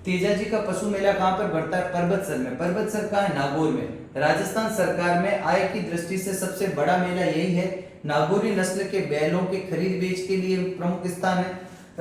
तेजा जी का पशु मेला कहाँ पर बढ़ता है? परबतसर में। परबतसर कहाँ है? नागौर में। राजस्थान सरकार में आय की दृष्टि से सबसे बड़ा मेला यही है। नागौरी नस्ल के बैलों के खरीद बेच के लिए प्रमुख स्थान है।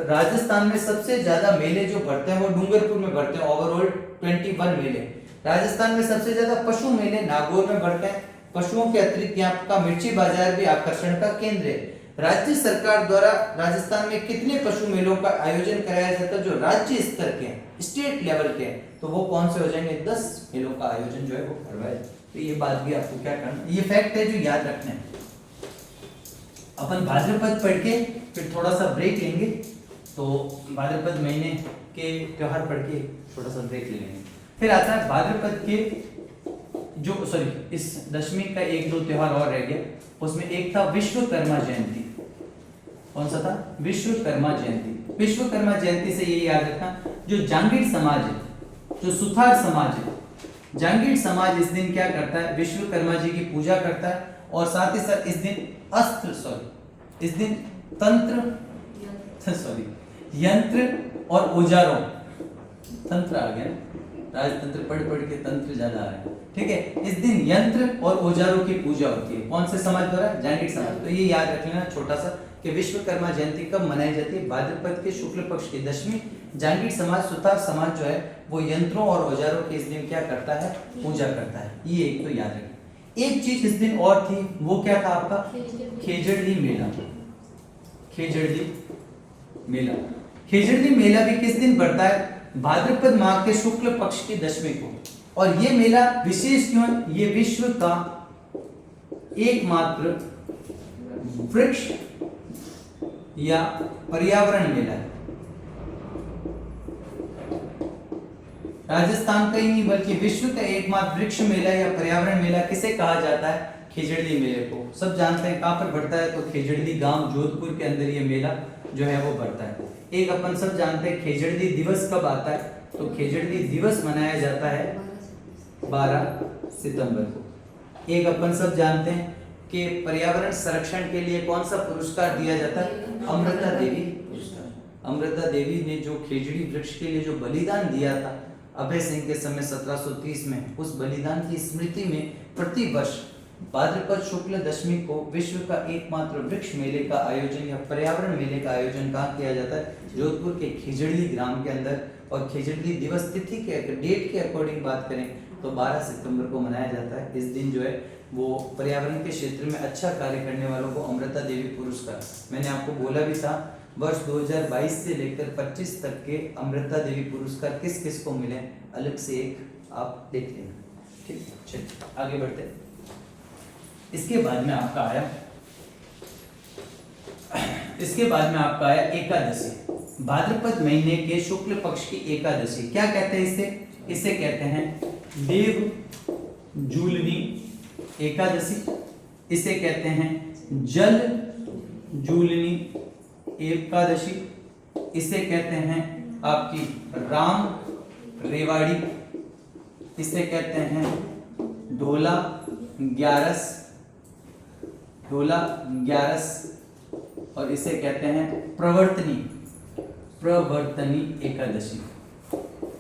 राजस्थान में सबसे ज्यादा मेले जो बढ़ते हैं वो डूंगरपुर में बढ़ते हैं, ओवरऑल 21 मेले। राजस्थान में सबसे ज्यादा पशु मेले नागौर में बढ़ते हैं। पशुओं के अतिरिक्त यहाँ का मिर्ची बाजार भी आकर्षण का केंद्र है। राज्य सरकार द्वारा राजस्थान में कितने पशु मेलों का आयोजन कराया जाता है जो राज्य स्तर के हैं, स्टेट लेवल के हैं? तो वो कौन से हो जाएंगे? 10 मेलों का आयोजन जो है वो करवाया। तो ये बात भी आपको क्या करना, ये फैक्ट है जो याद रखना है। अपन भाद्रपद पढ़ के फिर थोड़ा सा ब्रेक लेंगे, तो भाद्रपद महीने के त्योहार पढ़ के छोटा सा ब्रेक ले लेंगे। फिर आता है भाद्रपद के जो इस दशमी का 1-2 त्योहार और रह गया, उसमें एक था विश्वकर्मा जयंती। कौन सा था? विश्वकर्मा जयंती। विश्वकर्मा जयंती से ये याद रखना, जो जांगीर समाज है, जो सुथार समाज है, जांगीर समाज इस दिन क्या करता है? विश्वकर्मा जी की पूजा करता है, और साथ ही साथ इस दिन इस दिन यंत्र और औजारों, तंत्र आ गया, राजतंत्र पढ़ के तंत्र ज्यादा आ रहा है। ठीक है, इस दिन यंत्र और औजारों की पूजा होती है। कौन से समाज द्वारा? जांगीर समाज। तो ये याद रख लेना छोटा सा कि विश्वकर्मा जयंती कब मनाई जाती है? भाद्रपद के शुक्ल पक्ष की दशमी। जांगीर समाज, सुतार समाज जो है वो यंत्रों और औजारों के इस दिन क्या करता है? पूजा करता है। ये एक तो याद रखें। एक चीज इस दिन और थी, वो क्या था आपका? खेजड़ली मेला। खेजड़ली मेला भी किस दिन बढ़ता है? भाद्रपद माह के शुक्ल पक्ष की दशमी को। और ये मेला विशेष क्यों है? ये विश्व का एकमात्र वृक्ष या पर्यावरण मेला है। राजस्थान का ही नहीं बल्कि विश्व का एकमात्र वृक्ष मेला या पर्यावरण मेला किसे कहा जाता है? खेजड़ली मेले को। सब जानते हैं कहां पर बढ़ता है, तो खेजड़ली गांव जोधपुर के अंदर ये मेला जो है वो बढ़ता है। एक अपन सब जानते हैं खेजड़ली दिवस कब आता है, तो खेजड़ली दिवस मनाया जाता है 12 सितंबर को। एक अपन सब जानते हैं कि पर्यावरण संरक्षण के लिए कौन सा पुरस्कार दिया जाता है? अमृता देवी पुरस्कार। अमृता देवी ने जो खेजड़ी वृक्ष के लिए जो बलिदान दिया था अभय सिंह के समय 1730 में, उस बलिदान की स्मृति में प्रतिवर्ष भाद्रपद शुक्ल दशमी को विश्व का एकमात्र वृक्ष मेले का आयोजन या पर्यावरण मेले का आयोजन कहाँ किया जाता है? जोधपुर के खेजड़ली ग्राम के अंदर। और खेजड़ली दिवस तिथि के डेट के अकॉर्डिंग बात करें तो 12 सितंबर को मनाया जाता है। इस दिन जो है वो पर्यावरण के क्षेत्र में अच्छा कार्य करने वालों को अमृता देवी पुरस्कार, मैंने आपको बोला भी था, वर्ष 2022 से लेकर 25 तक के अमृता देवी पुरस्कार किस किस को मिले, अलग से एक आप देख लेना। ठीक, चलिए आगे बढ़ते। इसके बाद में आपका आया एकादशी। भाद्रपद महीने के शुक्ल पक्ष की एकादशी। क्या कहते हैं इसे कहते हैं देव जूलनी एकादशी। इसे कहते हैं जल जूलनी एकादशी। इसे कहते हैं आपकी राम रेवाड़ी। इसे कहते हैं ढोला ग्यारस और इसे कहते हैं प्रवर्तनी एकादशी।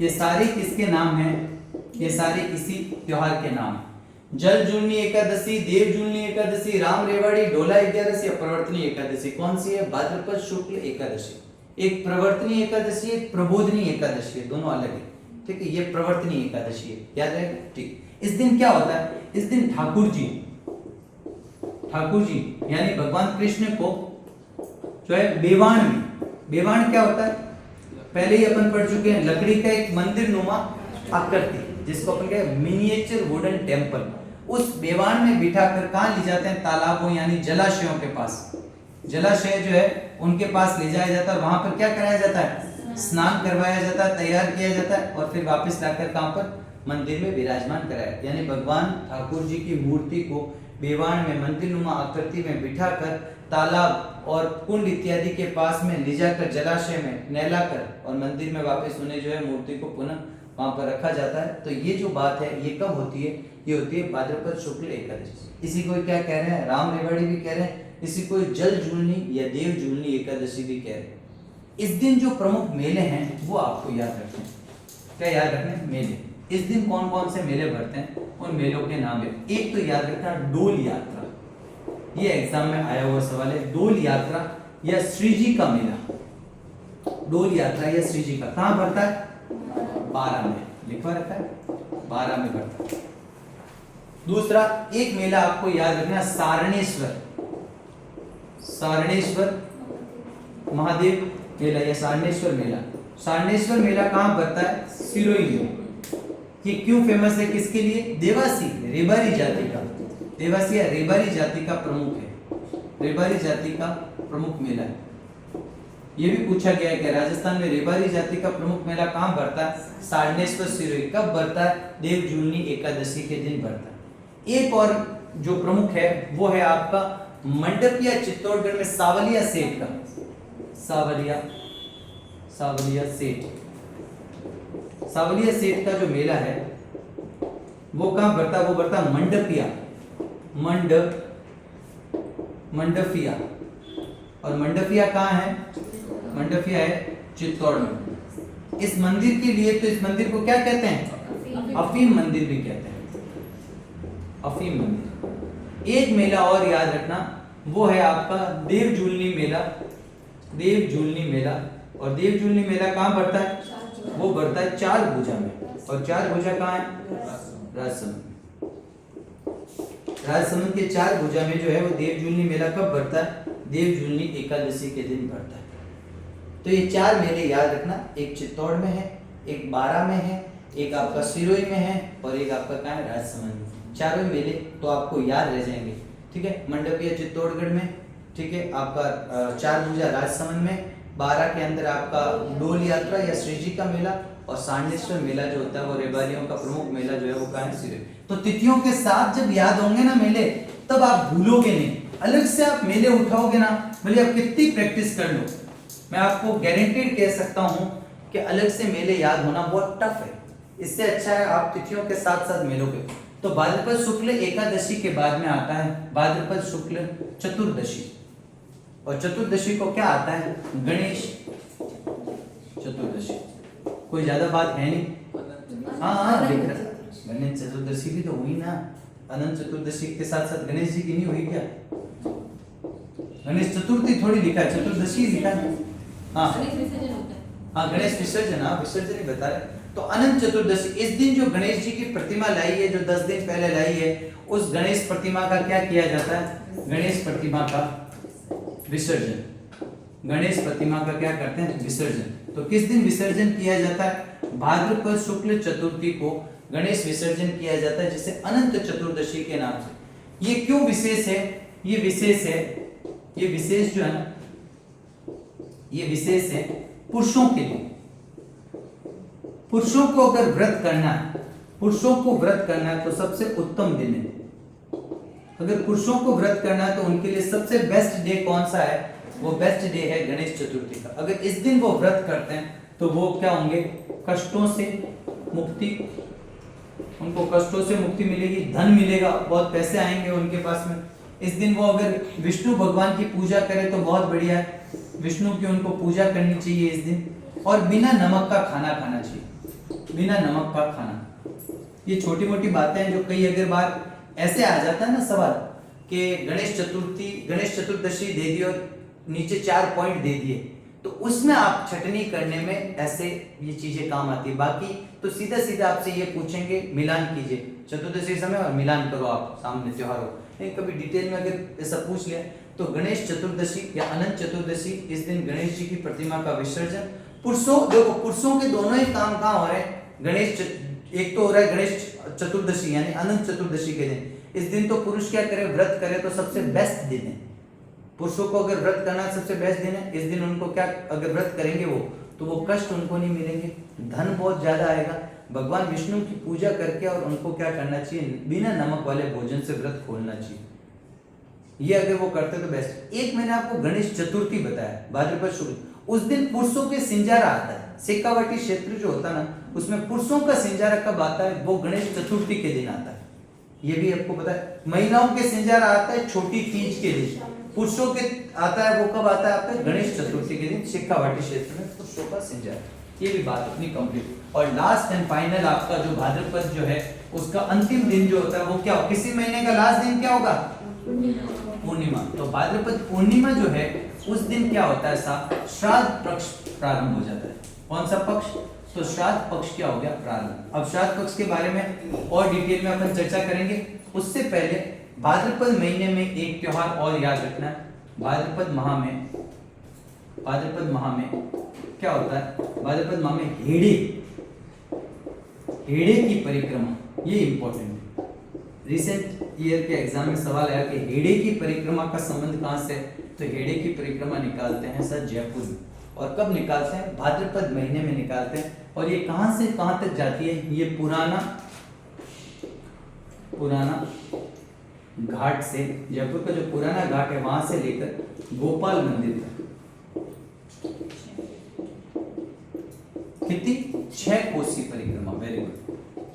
ये सारे किसके नाम हैं? ये सारे इसी त्योहार के नाम। जल जूलनी एकादशी, देव जूलनी एकादशी, राम रेवाड़ी, ढोला ग्यारस या प्रवर्तनी एकादशी कौन सी है? भाद्रपद शुक्ल एकादशी। एक प्रवर्तनी एकादशी, एक प्रबोधनी एकादशी है, दोनों अलग है। ठीक है, ये प्रवर्तनी एकादशी है, याद रहेगा। ठीक, इस दिन क्या होता है? इस दिन ठाकुर जी यानी भगवान कृष्ण को जो है बेवाण क्या होता है? पहले ही अपन पढ़ चुके हैं, लकड़ी का एक मंदिर नुमा आकृति जिसको अपन कहते हैं मिनिएचर वुडन टेम्पल। उस बेवाण में बिठाकर कहां ले जाते हैं? तालाबों यानी जलाशयों के पास। जलाशय जो है उनके पास ले जाया जाता है और वहां पर क्या कराया जाता है? स्नान करवाया जाता है, तैयार किया जाता है और फिर वापस लाकर कहाँ पर मंदिर में विराजमान कराया। यानी भगवान ठाकुर जी की मूर्ति को बेवाण में मंदिर नुमा आकृति में बिठाकर तालाब और कुंड इत्यादि के पास में ले जाकर जलाशय में नहलाकर और मंदिर में वापस उन्हें जो है मूर्ति को पुनः वहां पर रखा जाता है। तो ये जो बात है ये कब होती है? ये होती है भाद्रपद शुक्ल एकादशी। इसी को क्या कह रहे हैं? राम रेवाड़ी भी कह रहे हैं, इसी को जल जूलनी या देव जूलनी एकादशी भी कह रहे हैं। इस दिन जो प्रमुख मेले हैं वो आपको याद रखने हैं। क्या याद रखने हैं? मेले। इस दिन कौन कौन से मेले भरते हैं उन मेलों के नाम है। एक तो याद रखना डोल यात्रा, ये एग्जाम में आया हुआ सवाल है। डोल यात्रा या श्रीजी का मेला। डोल यात्रा या श्रीजी का कहां भरता है? 12 में लिखवा रखा है, 12 में भरता है। दूसरा एक मेला आपको याद रखना सारणेश्वर, सारणेश्वर महादेव मेला या सारणेश्वर मेला। सारणेश्वर मेला कहां भरता है? सिरोही में। ये क्यों फेमस है? किसके लिए? देवासी रेबारी जाति का, देवासी या रेबारी जाति का प्रमुख है, रेबारी जाति का प्रमुख मेला है। ये भी पूछा गया है कि राजस्थान में रेबारी जाति का प्रमुख मेला कहां भरता है? सारणेश्वर सिरोही। कब भरता है? देव जूलनी एकादशी के दिन भरता है। एक और जो प्रमुख है वो है आपका मंडपिया चित्तौड़गढ़ में सावलिया सेठ का, सावलिया सेठ, सावलिया सेठ का जो मेला है वो कहां भरता है? वो भरता है मंडपिया, मंडपिया। और मंडपिया कहां है? मंडपिया है चित्तौड़ में। इस मंदिर के लिए तो इस मंदिर को क्या कहते हैं? अफीम मंदिर भी कहते हैं, अफीम मंदिर। एक मेला और याद रखना वो है आपका देव जूलनी मेला, देव जूलनी मेला। और देव जूलनी मेला कहां भरता है? वो भरता है चार भुजा में। और चार भुजा कहां है? राजसमंद। राजसमंद के चार भुजा में जो है वो देव जूलनी मेला कब भरता है? देव जूलनी एकादशी के दिन भरता है। तो ये चार मेले याद रखना, एक चित्तौड़ में है, एक 12 में है, एक आपका सिरोही में है और एक आपका कहां है? राजसमंद में। चारों मेले तो आपको याद रह जाएंगे, ठीक है। मंडपिया चित्तौड़गढ़ में, ठीक है, आपका चार भुजा राजसमंद में, 12 के अंदर आपका डोल यात्रा या श्रीजी का मेला और सारणेश्वर मेला जो होता है वो रेबारियों का प्रमुख मेला जो है वो कहां है? सिरोही। तो तिथियों के साथ जब याद होंगे ना मेले तब आप भूलोगे नहीं। अलग से आप मेले उठाओगे ना, भले आप कितनी प्रैक्टिस कर लो, मैं आपको गारंटीड कह सकता हूं कि अलग से मेले याद होना बहुत टफ है। इससे अच्छा है आप तिथियों के साथ साथ मेलों के। तो भाद्रपद शुक्ल एकादशी के बाद में आता है भाद्रपद शुक्ल चतुर्दशी। और चतुर्दशी को क्या आता है? गणेश चतुर्दशी। कोई ज्यादा बात है नहीं। हाँ लिख रहा, गणेश चतुर्दशी भी तो हुई ना, अनंत चतुर्दशी के साथ साथ गणेश जी की नहीं हुई क्या? गणेश चतुर्थी थोड़ी लिखा है, चतुर्दशी लिखा है। हाँ गणेश विसर्जन, हाँ विसर्जन ही बता रहे। तो अनंत चतुर्दशी, इस दिन जो गणेश जी की प्रतिमा लाई है, जो 10 दिन पहले लाई है, उस गणेश प्रतिमा का क्या किया जाता है? गणेश प्रतिमा का विसर्जन। गणेश प्रतिमा का क्या करते हैं? विसर्जन। तो किस दिन विसर्जन किया जाता है? भाद्रपद शुक्ल चतुर्थी को गणेश विसर्जन किया जाता है, जिसे अनंत चतुर्दशी के नाम से। ये क्यों विशेष है? ये विशेष है, ये विशेष जो है ना, ये विशेष है पुरुषों के लिए। पुरुषों को अगर व्रत करना है, पुरुषों को व्रत करना है तो सबसे उत्तम दिन है। अगर पुरुषों को व्रत करना है तो उनके लिए सबसे बेस्ट डे कौन सा है? वो बेस्ट डे है गणेश चतुर्थी का। अगर इस दिन वो व्रत करते हैं तो वो क्या होंगे? कष्टों से मुक्ति, उनको कष्टों से मुक्ति मिलेगी, धन मिलेगा, बहुत पैसे आएंगे उनके पास में। इस दिन वो अगर विष्णु भगवान की पूजा करें तो बहुत बढ़िया है, विष्णु की उनको पूजा करनी चाहिए इस दिन। और बिना नमक का खाना खाना चाहिए, बिना नमक का खाना। ये छोटी मोटी बातें हैं जो कई अगर बार ऐसे आ जाता है ना सवाल कि गणेश चतुर्दशी दे दी और नीचे 4 पॉइंट दे दिए, तो उसमें आप छटनी करने में ऐसे ये चीजें काम आती है। बाकी तो सीधा सीधा आपसे ये पूछेंगे मिलान कीजिए चतुर्दशी समय और मिलान करो आप सामने त्योहारों। कभी डिटेल में अगर ऐसा पूछ लिया तो गणेश चतुर्दशी या अनंत चतुर्दशी, इस दिन गणेश जी की प्रतिमा का विसर्जन। पुरुषों, देखो पुरुषों के दोनों ही काम कहाँ हो रहे हैं? एक तो हो रहा है गणेश चतुर्दशी यानी अनंत चतुर्दशी के दिन। इस दिन तो पुरुष क्या करे? व्रत करे, तो सबसे बेस्ट दिन है। पुरुषों को अगर व्रत करना सबसे बेस्ट दिन है, इस दिन उनको क्या अगर व्रत करेंगे वो तो वो कष्ट उनको नहीं मिलेंगे, धन बहुत ज्यादा आएगा। भगवान विष्णु की पूजा करके और उनको क्या करना चाहिए, बिना नमक वाले भोजन से व्रत खोलना चाहिए। ये अगर वो करते तो बेस्ट। एक मैंने आपको गणेश चतुर्थी बताया, भाद्रपद शुक्ल, उस दिन पुरुषों के सिंजारा आता है। शेखावाटी क्षेत्र जो होता है ना, उसमें पुरुषों का सिंजारा कब आता है, वो गणेश चतुर्थी के दिन आता है। ये भी आपको पता है। महिलाओं के सिंजारा आता है छोटी तीज के दिन, पुरुषों के आता है वो कब आता है, आपका गणेश चतुर्थी के दिन शेखावाटी क्षेत्र में पुरुषों का सिंजारा। ये भी बात अपनी कंप्लीट। और लास्ट एंड फाइनल आपका जो भाद्रपद जो है उसका अंतिम दिन जो होता है वो क्या, किसी महीने का लास्ट दिन क्या होगा, पूर्णिमा। तो भाद्रपद पूर्णिमा जो है उस दिन क्या होता है साहब, श्राद्ध पक्ष प्रारंभ हो जाता है। कौन सा पक्ष, तो श्राद्ध पक्ष क्या हो गया प्रारंभ। अब श्राद्ध पक्ष के बारे में और डिटेल में अपन चर्चा करेंगे। उससे पहले भाद्रपद महीने में एक त्योहार और याद रखना है। भाद्रपद माह में क्या होता है, भाद्रपद माह में हेड़े की परिक्रमा, ये इंपॉर्टेंट है। रिसेंट ईयर के एग्जाम में सवाल आया कि हेड़े की परिक्रमा का संबंध कहां से, तो हेड़े की परिक्रमा निकालते हैं सर जयपुर में। और कब निकालते हैं, भाद्रपद महीने में निकालते हैं। और ये कहां से कहां तक जाती है, ये पुराना घाट से, जयपुर का जो पुराना घाट है वहां से लेकर गोपाल मंदिर तक, कितनी, 6 कोसी परिक्रमा। वेरी गुड,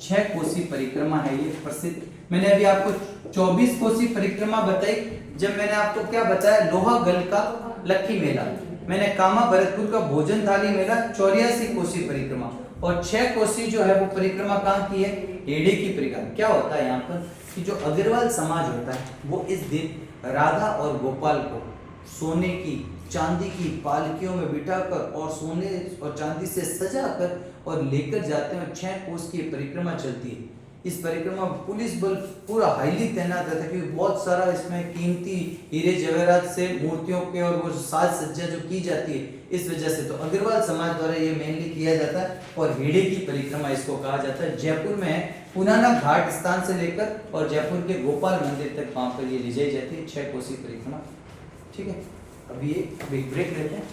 6 कोसी परिक्रमा है ये प्रसिद्ध। मैंने अभी आपको 24 कोसी परिक्रमा बताई जब मैंने आपको क्या बताया, लोहागल का लक्की मेला, मैंने कामा भरतपुर का भोजन थाली मेला, 84 कोसी परिक्रमा। और 6 कोसी जो है वो परिक्रमा कहाँ की है, हेड़े की परिक्रमा। क्या होता है यहाँ पर कि जो अग्रवाल समाज होता है वो इस दिन राधा और गोपाल को सोने की चांदी की पालकियों में बिठाकर और सोने और चांदी से सजाकर और लेकर जाते हैं। 6 कोस की परिक्रमा चलती है। इस परिक्रमा पुलिस बल पूरा हाईली तैनात रहता है क्योंकि बहुत सारा इसमें कीमती हीरे जवाहरात से मूर्तियों के और वो साज सज्जा जो की जाती है, इस वजह से तो अग्रवाल समाज द्वारा ये मेनली किया जाता है। और हेड़े की परिक्रमा इसको कहा जाता है। जयपुर में पुराना घाट स्थान से लेकर और जयपुर के गोपाल मंदिर तक वहां पर ये ले जाई जाती है 6 कोसी परिक्रमा। ठीक है, अभी एक ब्रेक लेते हैं।